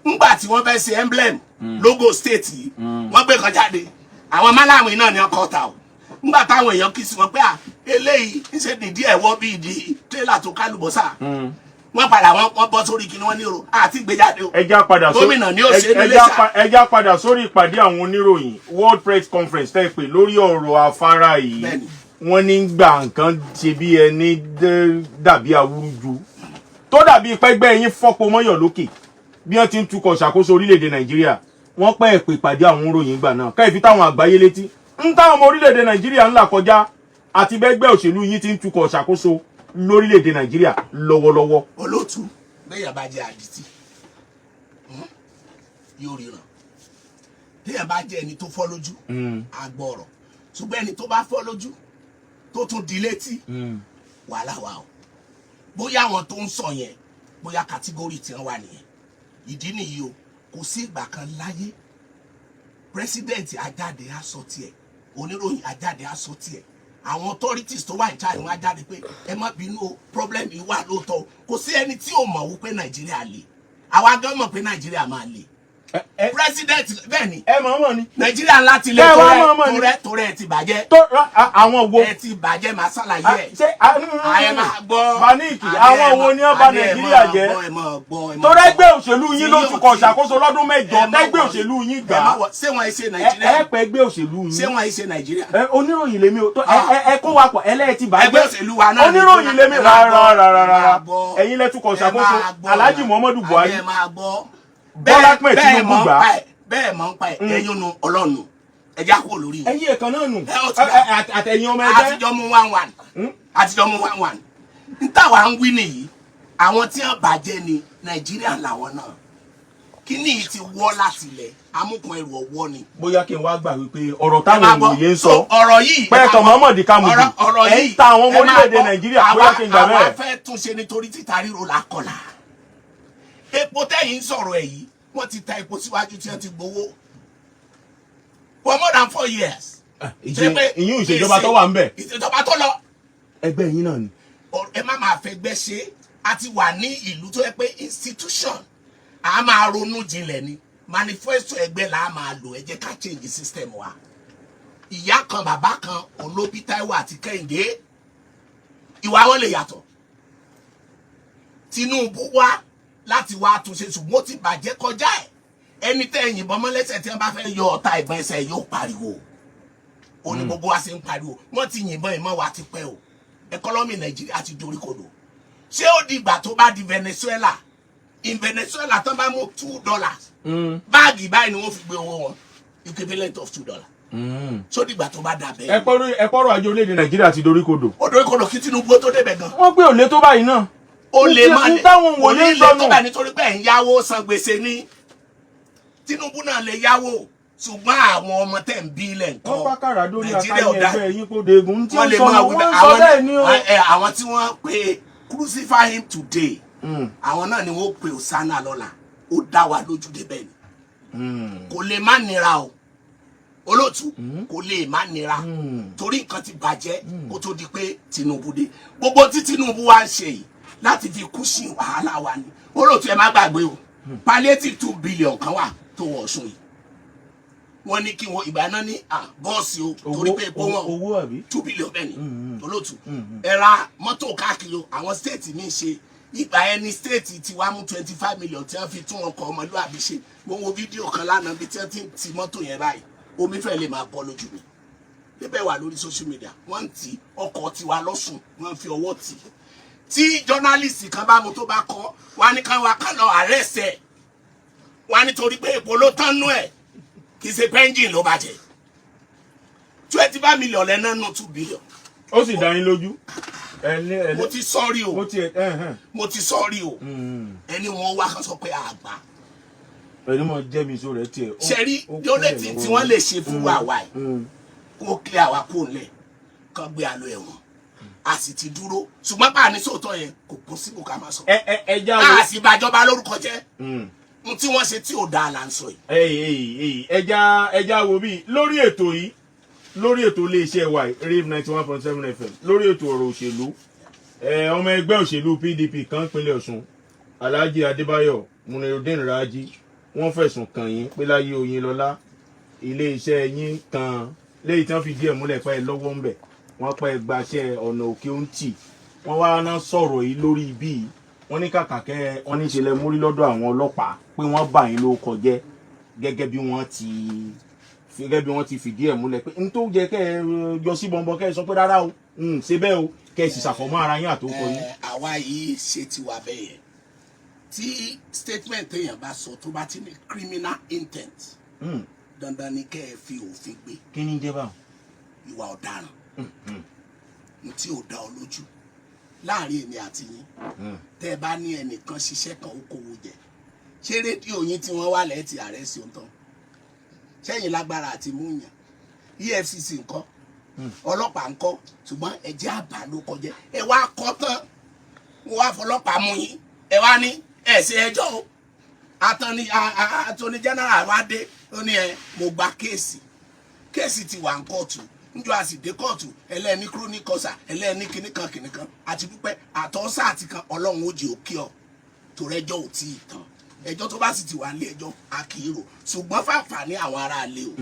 ńgbà tí wọ́n fẹ́ ṣe emblem logo state yìí wọ́n gbé kan jáde àwọn Malawi náà ni wọ́n kọ́ ta o ńgbà táwọn èèyàn kì í sí wọn pé eléyìí ń ṣe nìdí ẹ̀wọ́ bíi di tírélà tó kálùbọ́sà wọ́n padà wọ́n bọ́ sórí kí ni wọ́n ní o àti ìgbéjáde o gómìnà ni ó ṣe nílé sá. ẹja padà sórí ìpàdé àwọn oníròyìn World Press Conference tẹ́ pé lórí ọ̀rọ̀ afárá yìí wọ́n ní gbà nǹkan ṣe bí ẹni dàbí awúrúju tó dàbí pẹ́gbẹ́ yín fọ́pọ̀ mọ́yọ̀ lókè bí wọ́n ti ń tukọ̀ ṣàkóso orílẹ̀-èdè Nàìjíríà wọ́n pẹ́ pé ìpàdé àwọn oníròyìn gbà náà káyìí fi táwọn àgbáyé létí ń táwọn ọmọ orílẹ̀-èdè Nàìjíríà ńlá kọjá àti bẹ́gbẹ́ òṣèlú yín ti ń tukọ̀ ṣàkóso lórílẹ̀-èdè Nàìjíríà lọ́wọ́lọ́wọ́. olóòtú bẹ́ẹ̀ yà bá jẹ́ àdìtì yóò ríran téèyàn bá jẹ́ ẹni tó fọ́ lójú agbọ̀rọ̀ ṣùgbọ́n ẹni tó bá fọ́ lójú tó tún di létí wàhálà wà o bóyá àwọn tó ń sọ yẹn bóyá kàtígórì tí wọ́n wà nìyẹn ìdí nìyí o kò sí ìgbà kan láyé pírẹsidẹ́ǹtì ajáde á sọ tiẹ̀ oníròyìn ajáde á sọ tiẹ̀ àwọn authorities tó wà ní charge wọn ajáde pé ẹ má bínú o problem yìí wà lóòótọ́ kò sí ẹni tí ò mọ̀ wípé nàìjíríà le àwa gan mọ̀ pé nàìjíríà máa le president bẹ́ẹ̀ ni ẹ mọ̀ mọ̀ ni nàìjíríà ńlá ti lé torẹ́ ti bàjẹ́ àwọn wo ẹ ti bàjẹ́ máa ṣàlàyé ẹ̀ ṣé àyè máa gbọ́ paniki àwọn wo ni wọ́n bà nàìjíríà jẹ́ torí ẹgbẹ́ òṣèlú yín ló tún kọ̀ ṣàkóso lọ́dún mẹ́jọ tẹ́gbẹ́ òṣèlú yín gbà ṣé wọ́n ṣe nàìjíríà ẹ pẹ́ ẹgbẹ́ òṣèlú yín ṣé wọ́n ṣe nàìjíríà oníròyìn lèmi o ẹ kó wa pọ̀ ẹlẹ́yẹ ti bàjẹ́ ẹgbẹ́ òṣèlú wa náà oníròyìn lèmi rárá ẹ̀yin lẹ tún kọ̀ ṣàkóso alhaji muhammadu buhari bọ́lá pẹ̀ tinubu gbà bẹ́ẹ̀ mọ̀ ń pa ẹ̀yìn nu ọlọ́nu ẹja kúrò lórí yìí. ẹ̀yin ẹ̀kan náà nù àtẹ̀yìn ọmọ ẹgbẹ́. àtijọ́ mú 1-1 ntàwa ń wí nìyí àwọn tí wọ́n bàjẹ́ ni nàìjíríà làwọn náà kíní yìí ti wọ́ láti ilẹ̀ amúkun ẹrù ọwọ́ ni. bóyá kí n wá gbà wípé ọ̀rọ̀ táwọn òye ń sọ ọ̀rọ̀ yìí pẹ́ẹ́tọ̀ mọ́mọ́dì kàmùdù ẹ̀ ń ta àwọn ọmọ orílẹ̀-èdè nàìjíríà bóyá kí n gbà bẹ́ẹ̀. àwa fẹ́ túnṣe nítorí títa ríro làkọlà epo tẹ́yìn ń sọ̀rọ̀ ẹ̀ yìí wọ́n ti ta epo síwájú tí wọ́n ti gbowó for more than 4 years. ìyún ìṣèjọba tó wà ń bẹ̀. ìṣèjọba tó lọ. ẹgbẹ́ yín náà ni. ẹ má máa fẹgbẹ́ ṣe a ti wà ní ìlú tó yẹ pé institution a máa ronú jinlẹ̀ ni manifesto ẹgbẹ́ la máa lò ẹ jẹ́ ká change system wa. ìyá kan bàbá kan olóbi Táíwò àti Kẹ́hìndé ìwà wọn lè yàtọ̀. Tinubu wá láti wá túnṣe ṣùgbọ́n ó ti bàjẹ́ kọjá ẹ̀ ẹni tẹ́ yìnbọn mọ́ lẹ́sẹ̀ tí wọ́n bá fẹ́ yọ ọ̀tá ìbọn ẹsẹ̀ yóò pariwo ó ní gbogbo wa ṣe ń pariwo wọ́n ti yìnbọn ìmọ̀ wa ti pẹ́ o ẹkọ́nọ́mì Nàìjíríà ti dorí kodò ṣé ó di ìgbà tó bá di Venezuela in Venezuela tán bá mú $2 báàgì báyìí ni wọ́n fi gbé owó wọn equivalent of $2 ṣó di ìgbà tó bá dà bẹ́ẹ̀. ẹ̀pọ̀rọ̀ ajé orílẹ̀-èdè Nàìjíríà ti dorí kodò. ó dorí kodò kí Tinubu tó débẹ̀ gan. wọ́n gbé òlé tó báyìí náà. ó lè má lè táwọn wòlé ń sọnù. tó bá nítorí pé ẹ̀ ń yáwó san gbèsè ní Tinubu náà lè yáwó ṣùgbọ́n àwọn ọmọ tẹ̀ ń bí ilẹ̀ nǹkan wọ́n bá kàrà dórí àkáyé ẹgbẹ́ yín kó degun tí wọ́n lè máa wí àwọn tí wọ́n pe crucify him today àwọn náà ni wọ́n pe Hosanna lọ́la ó dá wa lójú débẹ̀ ni kò lè má nira o olóòtú kò lè má nira torí nǹkan ti bàjẹ́ kó tó di pé Tinubu dé gbogbo tí Tinubu wá ń ṣe yìí láti fi kú sí wàhálà wa ni olóòtú ẹ má gbàgbé o palliative 2 billion kan wà tó wọ̀ ọ̀ṣun yìí wọ́n ní kí wọ́n ìgbà náà ní bọ́ọ̀sì o torí pé epo wọn 2 billion bẹ́ẹ̀ ni olóòtú ẹ ra mọ́tò káàkiri o àwọn stéètì mi ṣe ìgbà ẹni stéètì ti wá mú 25 million tí wọ́n fi tún ọkọ̀ ọmọlúwàbí ṣe mo wo fídíò kan lánàá bí tí wọ́n ti mọ́tò yẹn báyìí omi fẹ́ lè máa bọ́ lójú mi bíbẹ̀ wà lórí social media wọ́n ń ti ọkọ̀ tiwa lọ́sùn wọ́n fi ọwọ́ tì tí journalist kan bá mu tó bá kọ́ wọ́n ní káwọn akálọ̀ arrest ẹ̀ wọ́n nítorí pé epo ló tán nú ẹ̀ kì í ṣe pẹ́ńjìn ló bàjẹ́ 25 million lẹ́nà nù 2 billion. ó sì dá yín lójú. mo ti sọ́ọ̀rì o mo ti sọ́ọ̀rì o ẹni wọn wá kan sọ pé àgbà. ẹni mọ jẹ́ mi sóò rẹ tiẹ̀. ṣẹ́rí yónẹ́tì tí wọ́n lè ṣe fún àwa yìí kó kílẹ̀ àwa kó lẹ̀ kán gbé àlọ́ ẹ̀wọ̀n a sì ti dúró ṣùgbọ́n bá a ní sóòótọ́ yẹn kò possible ká máa sọ. a sì bàjọba lórúkọ jẹ́ tí wọ́n ṣe tí ò dáa là ń sọ yìí. ẹja wo bí lórí ètò yìí lórí ètò iléeṣẹ́ wa Rave 91.7 FM lórí ètò ọ̀rọ̀ òṣèlú ọmọ ẹgbẹ́ òṣèlú PDP kan pínlẹ̀ Ọ̀ṣun Alhaji Adébáyọ̀ Munirudeen Raji wọ́n fẹ̀sùn kàn yín pé láyé Oyinlọ́lá iléeṣẹ́ yín kan léyìí tí wọ́n fi díẹ̀ múlẹ̀ pẹ́ lọ́wọ́ ń bẹ̀ wọ́n pẹ́ gbaṣẹ́ ọ̀nà òkè ń tì wọ́n wá ná sọ̀rọ̀ yìí lórí ibi wọ́n ní kàkà kẹ́ wọ́n ní ìṣẹ̀lẹ̀ mórí lọ́dọ̀ àwọn ọlọ́pàá pé wọ́n bà yín ló kọjẹ́ gẹ́gẹ́ bí wọ́n ti fìdí ẹ̀ múlẹ̀ pé n tó jẹ́ kẹ́ ẹ yọ sí bọ̀m̀bọ̀ kẹ́ ẹ sọ pé rárá o ṣe bẹ́ẹ̀ o kẹ́ ẹ sì ṣàfọ̀mọ́ ara yín àtòkọ yín. àwa yìí ṣe tiwa bẹ́ẹ̀ yẹn tí statement téèyàn bá sọ tó bá ti ní criminal intent dandan ni kẹ́ ẹ fi òfin gbé. kí ni jẹ́ báwọn. ìwà ọ̀daràn tí ò dá ọ lójú láàrin èmi àti yín tẹ́ ẹ bá ní ẹnìkan ṣiṣẹ́ kan ó kówó jẹ ṣé rédíò yín tí wọ́n wà lẹ́ẹ̀tì ààrẹ sí ohun tán sẹ́yìn lágbára àti múyàn EFCC ńkọ́ ọlọ́pàá ńkọ́ ṣùgbọ́n ẹ̀jẹ̀ àbá ló kọjá ẹ wá kọ́ tán wọ́n wá fọlọ́pàá mú yín ẹ wá ní ẹ̀sìn ẹjọ́ o attorney general wá dé ó ní mo gba kéèsì ti wà ń kóòtù njọ àsìdé kóòtù ẹlẹ́ni chronic causa ẹlẹ́ni kìnìkan àti dúpẹ́ àtọ́sà àti kan ọlọ́run ó jẹ́ òkè ọ̀ torẹ́jọ́ ò tí ì tán ẹjọ́ tó bá sì ti wà nílé ẹjọ́ àkìrò ṣùgbọ́n fàǹfààní àwọn aráalé o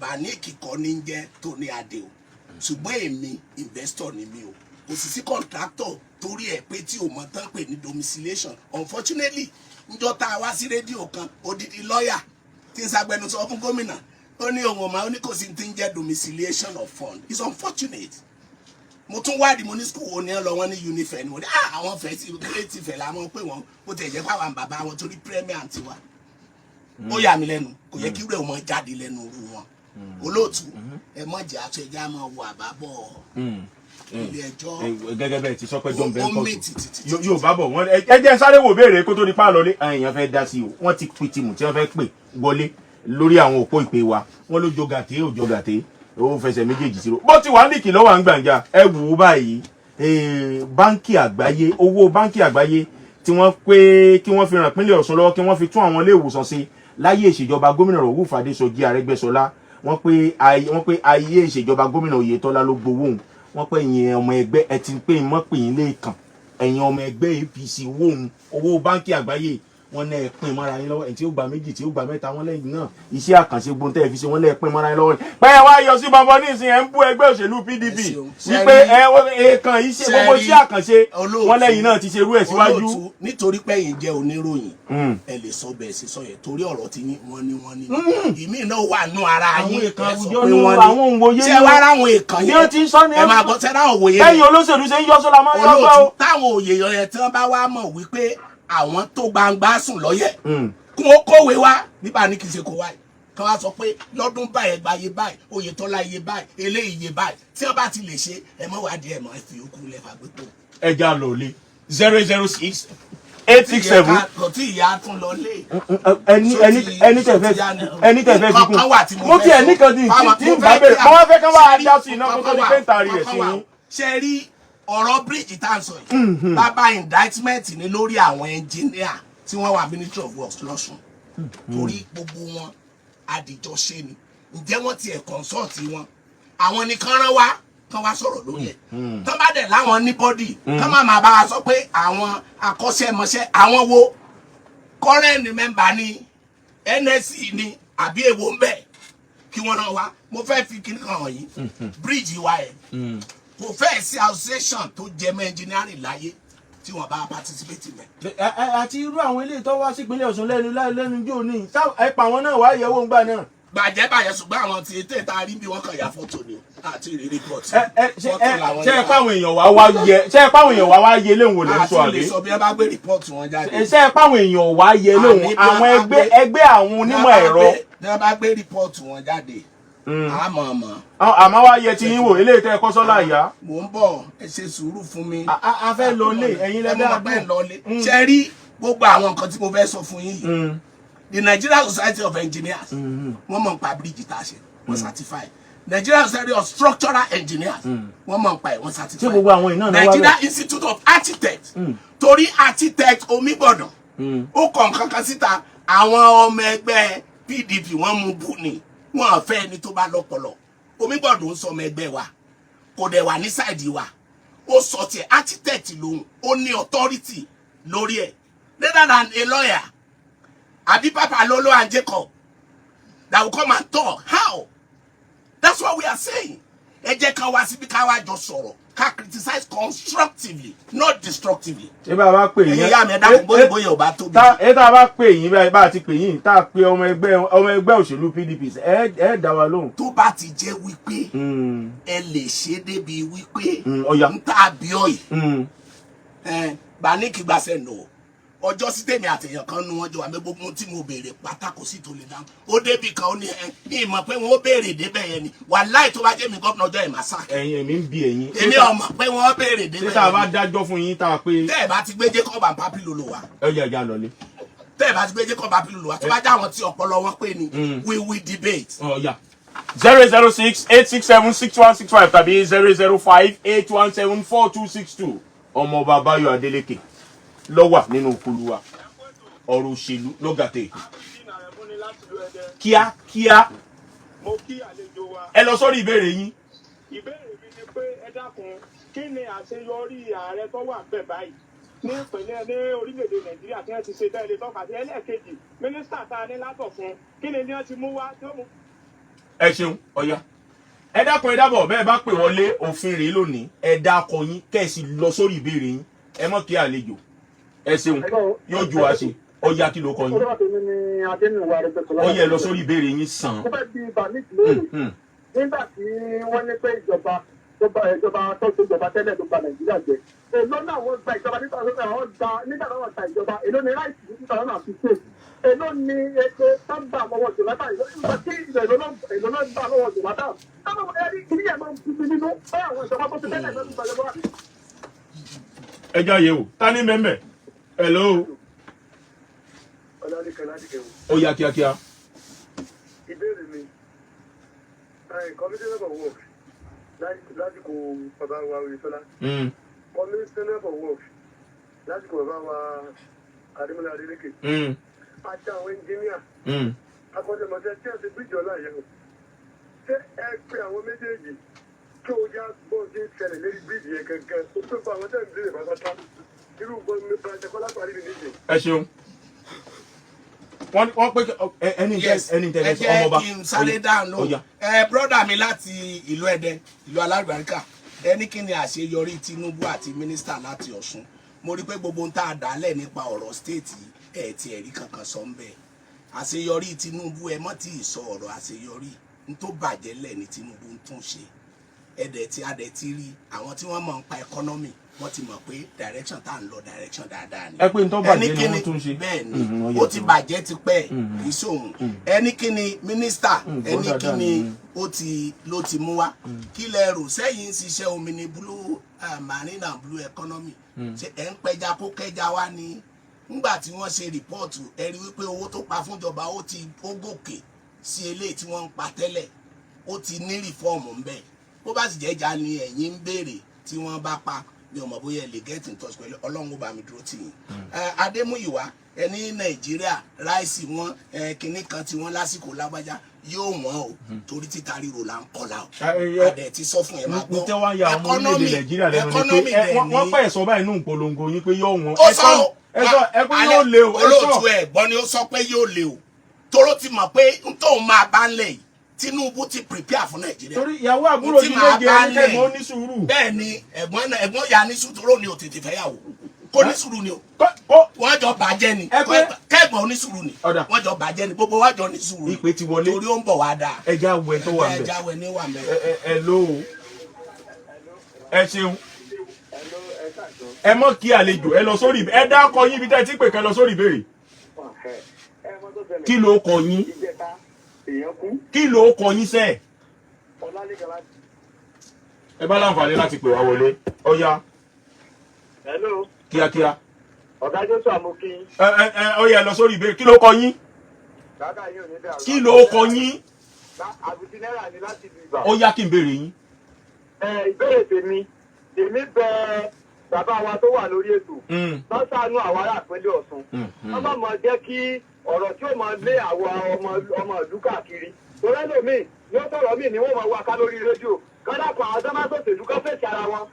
bàní kíkọ́ ní jẹ́ tó ní adé o ṣùgbọ́n èmi investor ni mi o kò sì sí contractor torí ẹ̀ pé tí o mọ̀ tán pè ní domiciliation unfortunately njọ́ tá a wá sí rédíò kan odidi lọ́ọ̀yà tí ń ṣagbẹnusọ fún gómìnà ó ní ohun ọmọ ó ní kò sí ti ń jẹ́ domiciliation of fund it's unfortunate mo tún wádìí mo ní school wo ni ẹ lọ wọn ní unife ni mo ní àwọn fẹ́ sí creative la mọ̀ pé wọn ó tẹ̀ jẹ́ pàwọn bàbá wọn torí premier tiwa ó yà mí lẹ́nu kò yẹ kí rẹ̀ ọmọ jáde lẹ́nu irú wọn olóòtú ẹ mọ̀ jẹ́ àtọ́ ẹja máa wọ àbábọ̀ ilé ẹjọ́ gẹ́gẹ́ bẹ́ẹ̀ ti sọ pé john ben kọ́tù yóò bá bọ̀ wọ́n ẹ jẹ́ sáré wò béèrè kó tó di páàlọ́ lé àwọn èèyàn fẹ́ dá sí o wọ́n ti pìtìmù tí wọ́n fẹ́ pè wọlé lórí àwọn òpó ìpè wa wọ́n ló jogàté ò jogàté ó fẹsẹ̀ méjèèjì sí ro bó ti wà ní ìkìlọ̀ wà ń gbàǹjà ẹ wò ó báyìí báńkì àgbáyé owó báńkì àgbáyé tí wọ́n pé kí wọ́n fi ràn pínlẹ̀ Ọ̀ṣun lọ́wọ́ kí wọ́n fi tún àwọn ilé ìwòsàn ṣe láyé ìṣèjọba gómìnà Rọ̀wúfù Adésọjí Arẹ́gbẹ́ṣọlá wọ́n pé ayé ìṣèjọba gómìnà Oyètọ́lá ló gbowó òun wọ́n pé ẹ̀yin ọmọ ẹgbẹ́ ẹ ti pé mọ́ pè yín lẹ́ẹ̀kan ẹ̀yin ọmọ ẹgbẹ́ APC owó báńkì àgbáyé wọ́n náà ẹ pín mọ́ra yín lọ́wọ́ ẹ̀ tí ó gba méjì tí ó gba mẹ́ta wọ́n lẹ́yìn náà iṣẹ́ àkànṣe gbóntẹ́ ẹ̀ fi ṣe wọ́n náà ẹ pín mọ́ra yín lọ́wọ́ pé ẹ wá yọ sí bàbá ní ìsìn ẹ̀ ń bú ẹgbẹ́ òṣèlú PDP wípé ẹ̀ẹ̀kan iṣẹ́ gbogbo iṣẹ́ àkànṣe wọ́n lẹ́yìn náà ti ṣerú ẹ̀ síwájú. nítorí pé ẹ̀yin jẹ́ oníròyìn ẹ lè sọ bẹ́ẹ̀ sí sọ yẹn torí ọ̀rọ̀ ti yín wọ́n ní ìmí náà wà nù ara yín ẹ sọ pé wọ́n ní ṣé wàá ráwọn èèkàn yẹn ẹ máa gbọ́ sẹ́dá òwòye ẹ̀yin olóṣèlú ṣe ń yọ́ sọ́la máa ń yọ́ gbọ́ o. táwọn òye yẹn tí wọ́n bá wá mọ̀ wípé àwọn tó gbangba sùn lọ́yẹ̀ kí wọ́n kówé wá nípa ní kìí ṣe kó wáyé kí wọ́n sọ pé lọ́dún báyìí ẹgbàá iye báyìí Oyètọ́lá iye báyìí eléyìí iye báyìí tí wọ́n bá ti lè ṣe ẹ mọ́ wádìí ẹ̀ mọ́ ẹ fi okùn lẹ́fà gbé pò. ẹja lọ lé 006 867. kò tí ìyá tún lọ lé. ẹni tẹ̀fẹ́ fi kún mo ti ẹ̀ nìkan tí ń bá bẹ̀rẹ̀ mo wá fẹ́ kán wá ajá sí iná kó tó di pé ń taari rẹ̀ sí yín. ṣe rí ọ̀rọ̀ bíríìjì tá à ń sọ yìí bàbá indictment ni lórí àwọn ẹnjìníà tí wọ́n wà Ministry of Works lọ́sùn torí gbogbo wọn àdìjọ ṣe ni ǹjẹ́ wọ́n ti ẹ̀ consult wọn àwọn nìkan rán wá kán wá sọ̀rọ̀ lórí ẹ̀ tán bá dẹ̀ láwọn ní bọ́dì kán máa bá wa sọ pé àwọn akọ́ṣẹ́mọṣẹ́ àwọn wo current member ni NSC ni àbí èwo ń bẹ̀ kí wọ́n rán wá mo fẹ́ fi kíní kan hàn yín bíríìjì wa ẹ̀ kò fẹ́ sí association tó jẹ mọ́ engineering láyé tí wọ́n bá participate mẹ́. àti irú àwọn ilé tó wá sípínlẹ̀ Ọ̀ṣun lẹ́nu jò ní ẹ pa àwọn náà wá yẹ̀wò ńgbà náà. bàjẹ́ ṣùgbọ́n àwọn tí ètò ìta rí bí wọ́n kàn ya fọ́tò ni àti rí report. ṣé ẹ páwọn èèyàn wá wá yẹ léwu lè sọ àbí. àti lè sọ bí ẹ bá gbé report wọn jáde. ṣé ẹ páwọn èèyàn wá yẹ léwu àwọn ẹgbẹ́ àwọn onímọ̀ ẹ̀rọ. bí wọ́n bá gbé report wọn jáde àmọ́ wá yẹ ti yín wò eléyìí tẹ́ ẹ kọ́ sọ́lá ìyá. mò ń bọ̀ ẹ ṣe sùúrù fún mi. a fẹ́ lọlé ẹ̀yin lẹ́dá lọlé. ṣe rí gbogbo àwọn nǹkan tí mo fẹ́ sọ fún yín yìí the Nigerian Society of Engineers wọ́n mọ̀ nípa bíríìjì tá a ṣe wọ́n certify Nigerian Society of Structural Engineers wọ́n mọ̀ nípa ẹ̀ wọ́n certify ṣé gbogbo àwọn iná náà wá bẹ̀. Nigeria Institute of Architects torí architect Omigbọ̀dàn ó kọ̀ nǹkan kan síta àwọn ọmọ ẹgbẹ́ PDP wọ́n mú bú ni wọn fẹ́ ẹni tó bá lọ́pọlọ Omigbọ̀dàn ń sọ ọmọ ẹgbẹ́ wa kò dẹ̀ wà ní sáìdì wa ó sọ tiẹ̀ architect lòun ó ní authority lórí ẹ̀ rather than a lawyer àbí Papa Lolo and Jacob that will come and talk how that's what we are saying ẹ jẹ́ ká wá síbi ká wá jọ sọ̀rọ̀ ká criticize constructively not destructively. ṣé bá a bá pè yín ẹ̀yà mi ẹ̀dá kò bóyá ò bá tóbi. ẹ tá a bá pè yín bá a ti pè yín tá a pe ọmọ ẹgbẹ́ òṣèlú PDP ẹ dá wa lóhùn. tó bá ti jẹ́ wípé ẹ lè ṣe débi wípé ń tàbí ọ̀yì bá ní kí gbàṣẹ nù ọjọ́ sí tèmi àtẹ̀yàn kan nu wọn jọ àmì gbogbo tí mo béèrè pátá kò sí tó lè dáhùn ó débì kan ó ní ní ìmọ̀ pé wọ́n béèrè débẹ̀ yẹn ni wàláì tó bá jẹ́ mi gómìnà ọjọ́ ẹ̀ máa sáàkì. ẹ̀yin èmi ń bi ẹ̀yin. èmi ọmọ pé wọ́n béèrè débẹ̀ yẹn. ṣé tá a bá dájọ́ fún yín tá a pé. tẹ́ ẹ̀ bá ti gbé Jacob and Papi Lolo wa. ẹ jẹ́ ẹja lọlé. tẹ́ ẹ̀ bá ti gbé jẹ́ kọ́ bá pílù wá tó bá já àwọn tí ọpọlọ wọn pé ni we will debate. 006-867-6165 tàbí 005-817-4262 ọmọ bàbá Ayọ̀ Adélékè lọ́wà nínú kuluwa ọ̀rọ̀ òṣèlú lọ́gàtẹ̀ kíákíá ẹ lọ sórí ìbéèrè yín. Ìbéèrè mi ni pé ẹ dákun kí ni àṣeyọrí ààrẹ tó wà bẹ́ẹ̀ báyìí ní ìpínlẹ̀ ní orílẹ̀-èdè Nàìjíríà tí wọ́n ti ṣe bẹ́ẹ̀ lè tọ́ka sí ẹlẹ́ẹ̀kejì mínísítà tá a ní látọ̀ fún kí ni wọ́n ti mú wá tí ó mú. ẹ ṣeun ọ̀yá ẹ dákun ẹ dábọ̀ bẹ́ẹ̀ bá pè wọlé òfin rèé lónìí ẹ dákọ yín kẹ́ẹ̀sì lọ sórí ìbéèrè yín ẹ mọ̀ kí àlejò ẹ ṣeun yóò ju wa ṣe ọ̀yá kí ló kọ yín ọ̀yá ẹ lọ sórí ìbéèrè yín sàn. Nígbà tí wọ́n ní pé ìjọba tó ṣe ìjọba tẹ́lẹ̀ tó gba Nàìjíríà jẹ́ èló náà wọ́n gba ìjọba nígbà tó wọ́n gba ìjọba èló ni ráìtì nígbà tó wọ́n fi ṣe èló ni ètò sábà lọ́wọ́ jòlátà ìgbà tí èló náà gbà lọ́wọ́ jòlátà táwọn ẹni kìí yẹn máa ń fi nínú bá àwọn ìjọba tó ṣe tẹ́lẹ̀ lọ́dún gbàgbọ́. ẹ jẹ́ àyẹ̀wò ta ní mẹ́mẹ́ hello ó yá kíákíá. Ìbéèrè mi commissioner for work lásìkò bàbá wa Oyètọ́lá commissioner for work lásìkò bàbá wa Adémọ́lá Adélékè àti àwọn engineer akọ́ṣẹ́mọṣẹ́ tí wọ́n ti bíjì ọlá yẹn ṣé ẹ pé àwọn méjèèjì kí o já gbọ́ sí ṣẹlẹ̀ lórí bíjì yẹn gẹ́gẹ́ o tó gba àwọn tẹ̀ ń bèrè pátápátá irú gbọ́n mi bá ṣe kọ́lá parí mi níjẹ̀. ẹ ṣeun wọ́n pé ẹni tẹ́lẹ̀ ọmọọba. ẹ jẹ́ kí n sáré dáhùn lóhùn brọ́dà mi láti ìlú Ẹdẹ ìlú alárùbáríkà ẹni kí ni àṣeyọrí Tinubu àti mínísítà láti Ọ̀ṣun mo rí pé gbogbo ń tá a dálẹ̀ nípa ọ̀rọ̀ stéètì ẹ̀ tí ẹ̀rí kankan sọ ń bẹ̀ àṣeyọrí Tinubu ẹ mọ́ tí ì sọ ọ̀rọ̀ àṣeyọrí n tó bàjẹ́ lẹ̀ ní Tinubu ń tún ṣe ẹ̀dẹ̀ tí adẹ̀ ti rí àwọn tí wọ́n mọ̀ ń pa ẹkọ́nọ́mì wọ́n ti mọ̀ pé direction tá à ń lọ direction dáadáa ni. ẹ pé n tó bàjẹ́ ni wọ́n tún ṣe. bẹ́ẹ̀ ni ó ti bàjẹ́ ti pẹ́ kì í sóhun ẹni kí ni mínísítà ẹni kí ni ló ti mú wá kí lẹ rò sẹ́yìn ń ṣiṣẹ́ omi ní blue marine and blue economy ṣe ẹ̀ ń pẹja kó kẹja wá ni nígbà tí wọ́n ṣe rìpọ́ọ̀tù ẹ rí wípé owó tó pa fúnjọba ó gòkè sí eléyìí tí wọ́n ń pa tẹ́lẹ̀ ó ti ní rìfọ́ọ̀mù ń bẹ̀ bó bá sì jẹ́jà ni ẹ̀yin ń béèrè tí wọ́n bá pa mi ò mọ̀ bóyá lè get in touch pẹ̀lú ọlọ́run ó bá mi dúró tì yín. Adémúyìwá ẹni Nàìjíríà ráìsì wọn kinní kan tí wọ́n lásìkò lágbájá yóò wọ́n o torí títa ríro là ń kọlà o adẹ ti sọ fún ẹ máa gbọ́ ẹkọ́nọ́mì wọ́n pẹ̀ sọ báyìí nù polongo yín pé yóò wọ́n ó sọ ẹ pé yóò lé o olóòtú ẹ gbọ́ ni ó sọ pé yóò lé o toró ti mọ̀ pé n tóun máa bá ń lẹ̀ yìí Tinubu ti prepare fún Nàìjíríà. Torí ìyàwó àbúrò yìí méje ẹgbẹ́ ní sùúrù. bẹ́ẹ̀ ni ẹ̀gbọ́n ya ní sùúrù ni ò tètè fẹ́ yàwó kó ní sùúrù ni o wọ́n jọ bàjẹ́ ni kẹ́gbọ́n ní sùúrù ni wọ́n jọ bàjẹ́ ni gbogbo wa jọ ní sùúrù ìpè ti wọlé torí ó ń bọ̀ wá dáa. ẹja wẹ tó wà bẹ ẹja wẹ ní wà bẹ. ẹ ló ẹ ṣeun ẹ mọ kí àlejò ẹ lọ sórí ẹ dákọ yín ibi tẹ́ ti pè kẹ́ lọ sórí ìbéèrè kí ló kọ yín kí ló kọ yín sẹ ẹ bá láǹfààní láti pè wá wọlé ọyá kíákíá ọ̀gá Jésù àmókí ọyá ẹ lọ sórí ìbéèrè kí ló kọ yín kí ló kọ yín àbùtí náírà ni láti lu ìgbà. ọyá kí n béèrè yín. Ìbéèrè tèmi bẹ bàbá wa tó wà lórí ètò lọ́sàánú àwọn ará ìpínlẹ̀ Ọ̀ṣun wọ́n má mọ̀ jẹ́ kí ọ̀rọ̀ tí ó máa lé àwọn ọmọ ìlú káàkiri torí ẹlòmíì yóò sọ̀rọ̀ míì ni wọ́n máa wá ká lórí rédíò kọ́dàpọ̀ àwọn tó máa tòṣèlú kọ́ fèsì ara wọn.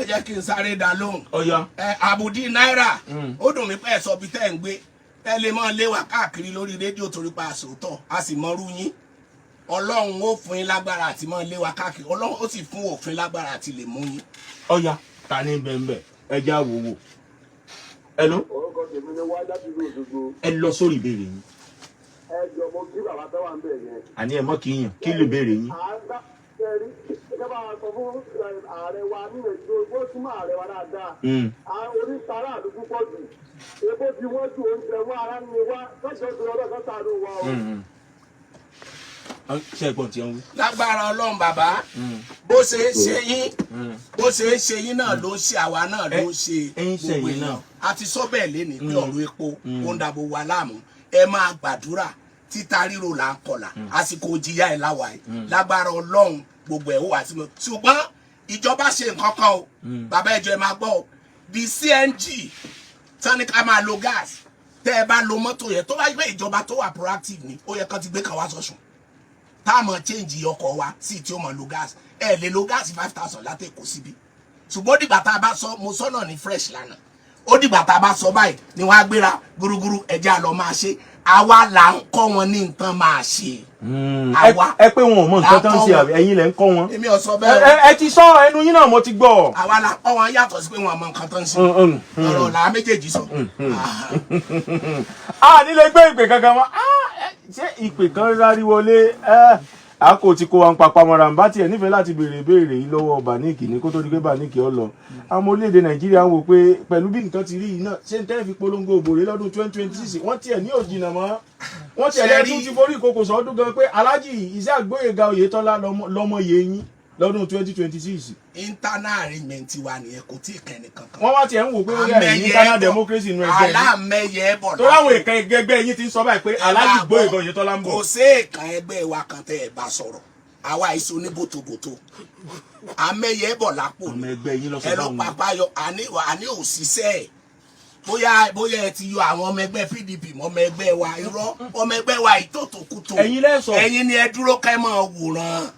ẹ jẹ́ kí n sáré dá lóhùn. ọ̀yá. àbùdí náírà ó dùn mí pé ẹ sọ bí tẹ́ ń gbé ẹ lè máa lé wa káàkiri lórí rédíò torí pa àsòótọ́ a sì mọrú yín ọlọ́run ó fún yín lágbára àti máa lé wa káàkiri ọlọ́run ó sì fún òfin lágbára àti lè mú yín. ọ̀yá ta ní bẹ́ẹ̀ ẹ já wò. Hello. orúkọ tèmi ni wá láti ìlú Òṣogbo. ẹ lọ sórí ìbéèrè yín. ẹ jọ mo kí bàbá tó wà ń bẹ̀ yẹn. àní ẹ mọ kí yàn kí lè béèrè yín. ìjọba sọ fún ààrẹ wa nílẹ̀ tó ó túmọ̀ ààrẹ wa dáadáa. oríṣiríṣi àdúgbò pọ̀ jù epo tí wọ́n ju oúnjẹ wọn ara ní wa lọ́jọ́ tó lọ́dọ̀ tó sáré wa o. ṣe ẹ̀gbọ́n tí wọ́n wí. lágbára Ọlọ́run bàbá bó ṣe ń ṣe yín náà ló ń ṣe àwa náà ló ń ṣe gbogbo èèyàn a ti sọ bẹ́ẹ̀ lénìí pé ọ̀rọ̀ epo ó ń dàbò wa láàmú ẹ máa gbàdúrà títa ríro là ń kọlà àsìkò ìjìyà ẹ̀ láwa ẹ̀ lágbára Ọlọ́run gbogbo ẹ̀ ó wà sí mi ṣùgbọ́n ìjọba ṣe nǹkan kan o bàbá ẹjọ́ ẹ máa gbọ́ o the CNG tán ní ká máa lo gas tẹ́ ẹ bá lo mọ́tò yẹn tó bá yẹ ìjọba tó wà proactive ni ó yẹ kán ti gbé kan wá sọ̀sùn táàmù change ọkọ̀ wa sí tí ó mọ̀ lo gas ẹ lè lo gas 5,000 láti Èkó síbi ṣùgbọ́n dìgbà tá a bá sọ mo sọ́nà ní fresh lánàá ó dìgbà tá a bá sọ báyìí ni wọ́n á gbéra gúrúgúrú ẹja lọ máa ṣe àwa là ń kọ́ wọn ní nǹkan máa ṣe. ẹ pé wọn ò mọ nǹkan tó ń ṣe àbí ẹ̀yin lẹ ń kọ́ wọn. èmi ò sọ bẹ́ẹ̀. ẹ ti sọ ẹnu yín náà mo ti gbọ́. àwa la kọ́ wọn yàtọ̀ sí pé wọn mọ nǹkan tó ń ṣe. ọ̀rọ̀ làá méjèèjì sọ. a nílé gbé ìpè kankan wọn ṣé ìpè kan rárí wọlé a kò ti kó wa ń papá mọ́ra ń bá tiẹ̀ nífẹ̀ẹ́ láti béèrè ìbéèrè yìí lọ́wọ́ Baniki ní kó tó di pé Baniki ọ lọ àwọn orílẹ̀-èdè Nàìjíríà ń wò pé pẹ̀lú bí nǹkan ti rí yìí náà ṣé ń tẹ́ fi polongo òbòrè lọ́dún 2026 wọ́n tiẹ̀ ní òjìnà mọ́ wọ́n tiẹ̀ lẹ́dún ti forí ìkòkò sọ́dún gan pé Alhaji Isiaq Gboyega Oyetola lọ́mọ yẹ̀yìn lọ́dún 2026. internal arrangement wa nìyẹn kò tí ì kẹ́ni kankan. wọ́n wá tiẹ̀ ń wò pé ó yẹ internal democracy nínú ẹgbẹ́ yìí. alámẹyẹ bọ̀ tó láwọn èèkàn ẹgbẹ́ yín ti ń sọ báyìí pé Alhaji Gboyega Oyetola ń bọ̀. kò sí èèkàn ẹgbẹ́ wa kan tẹ́ ẹ bá sọ̀rọ̀ àwa èso ní bòtòbòtò amẹyẹ bọ̀ lápò ẹ lọ pàpà yọ àní òṣìṣẹ́ ẹ̀ bóyá ẹ ti yọ àwọn ọmọ ẹgbẹ́ PDP mọ́ ọmọ ẹgbẹ́ wa irọ́ ọmọ ẹgbẹ́ wa ìtòtòkùtò ẹ̀yin ni ẹ dúró kẹ́ mọ́ wòran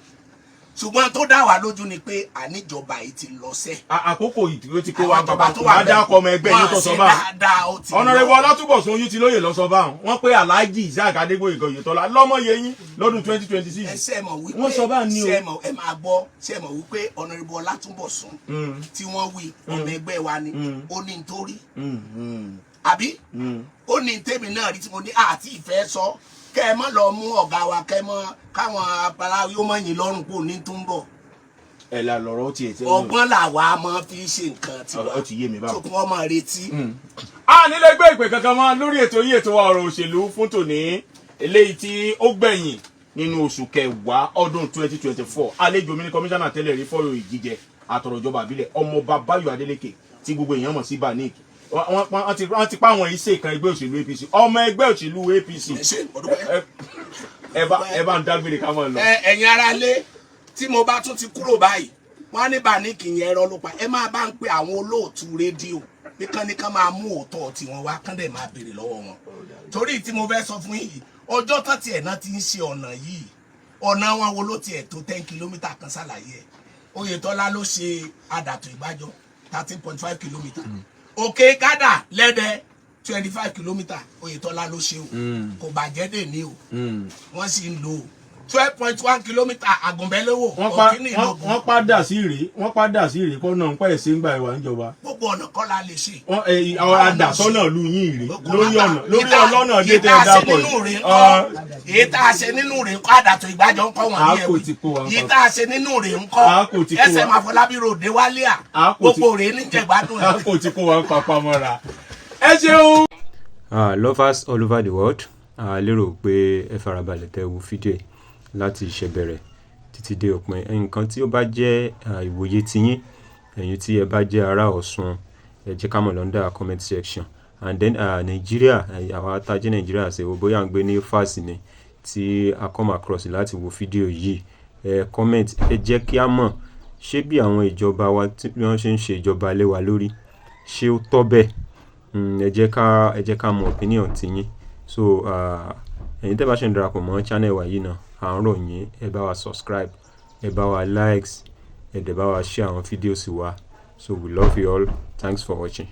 ṣùgbọ́n tó dá wa lójú ni pé àníjọba yìí ti lọ sẹ́. àkókò ìdúró ti kó wa bàbá tó wà dákọ̀ ọmọ ẹgbẹ́ yìí tó sọ báwọn. Honorable Ọlátúbọ̀sún Oyún ti lóye lọ sọ báwọn. wọ́n pé Alhaji Isiaq Gboyega Oyetola lọ́mọ yẹyìn lọ́dún 2026. ẹsẹ̀ mọ̀ wípé wọ́n sọ báà ní o. ẹ máa gbọ́ ṣe mọ̀ wípé Honorable Ọlátúbọ̀sún tí wọ́n wí ọmọ ẹgbẹ́ wa ni ó ní nítorí àbí ó ní tèmi náà rí tí mo ní àti ìfẹ́ sọ kẹ́ ẹ mọ́ lọ mú ọ̀gá wa kẹ́ ẹ mọ́ káwọn apalawi ó mọ̀ yín lọ́rùn kó ní tó ń bọ̀. ẹ la lọ̀rọ̀ ó tiẹ̀ tẹ́ ẹ. ọgbọ́n làwa máa fi ṣe nǹkan tiwa ó ti yé mi báwo. tó kún ọmọ retí. a nílé gbé ìpè kankan mọ́ lórí ètò yìí ètò ọ̀rọ̀ òṣèlú fún tòní eléyìí tí ó gbẹ̀yìn nínú oṣù kẹwàá ọdún 2024 àlejò mi ní kọmíṣánná tẹ́lẹ̀ rí fọ́rọ̀ ìjíjẹ àtọ̀rọ̀jọba àbílẹ̀ Ọmọọba Báyọ̀ Adélékè tí gbogbo èèyàn mọ̀ sí Baniki wọ́n ti pa àwọn iṣẹ́ kan ẹgbẹ́ òṣèlú APC ọmọ ẹgbẹ́ òṣèlú APC ẹ bá ń dágbére ká mọ̀ lọ. ẹ̀yin ará lé tí mo bá tún ti kúrò báyìí wọ́n á ní Baniki yẹn ẹ̀rọ ló pa ẹ máa bá ń pe àwọn olóòtú rédíò nìkan máa mú òótọ́ tiwọn wá kán dẹ̀ máa béèrè lọ́wọ́ wọn torí tí mo fẹ́ sọ fún yìí ọjọ́ tán tiẹ̀ náà ti ń ṣe ọ̀nà yìí ọ̀nà wọn wo ló tiẹ̀ tó 10 kìlómítà kan ṣàlàyé ẹ̀ Oyetola ló ṣe Àdàtò Ìgbàjọ 13.5 kìlómítà Òkè Gádà Lẹ́dẹ̀ 25 kìlómítà Oyetola ló ṣe o kò bàjẹ́ dè ní o wọ́n sì ń lò 12.1 kìlómítà Àgùnbẹ́lówó òkìní ìlú. wọ́n padà sí ìrè kọ́ náà ń pẹ́ ẹ̀sìn gbà ìwà níjọba. gbogbo ọ̀nà kọ́ la lè ṣe. àwọn àdàsọ́nà lu yín ìrè lórí ọlọ́nà dé tẹ́ ẹ dápọ̀ yìí. èyí tá a ṣe nínú rẹ̀ ń kọ́ Àdàtò Ìgbàjọ ń kọ́ wọn ní ẹ̀wì èyí tá a ṣe nínú rẹ̀ ń kọ́ ẹsẹ̀ Máfọlábí ròde wálé à gbogbo rẹ̀ níjẹ̀gbádùn ẹ̀. a kò ti kó wa papá mọ́ra. ẹ ṣeun. Lovers all over the world lérò pé ẹ farabalẹ̀ tẹ́ wo fídíò láti ìṣẹ̀bẹ̀rẹ̀ títí dé òpin nǹkan tí ó bá jẹ́ ìwòye tiyín ẹ̀yin tí ẹ bá jẹ́ ará Ọ̀ṣun ẹ jẹ́ ká mọ̀ lọ́ndà comment section and then Nàìjíríà àwọn atajẹ́ Nàìjíríà ṣe wo bóyá ń gbé ní fásitì ni tí a come across láti wo fídíò yìí comment ẹ jẹ́ kí a mọ̀ ṣé bí àwọn ìjọba wa tí wọ́n ṣe ń ṣe ìjọba lé wa lórí ṣé ó tọ́ bẹ́ẹ̀ ẹ jẹ́ ká mọ̀ opinion tiyín so ẹ̀yin tẹ́ bá ṣe ń darapọ̀ mọ́ channel wa yìí náà à ń rọ̀ yín ẹ bá wa subscribe ẹ bá wa likes ẹ dẹ̀ bá wa share àwọn fídíò sí wa so we love you all thanks for watching.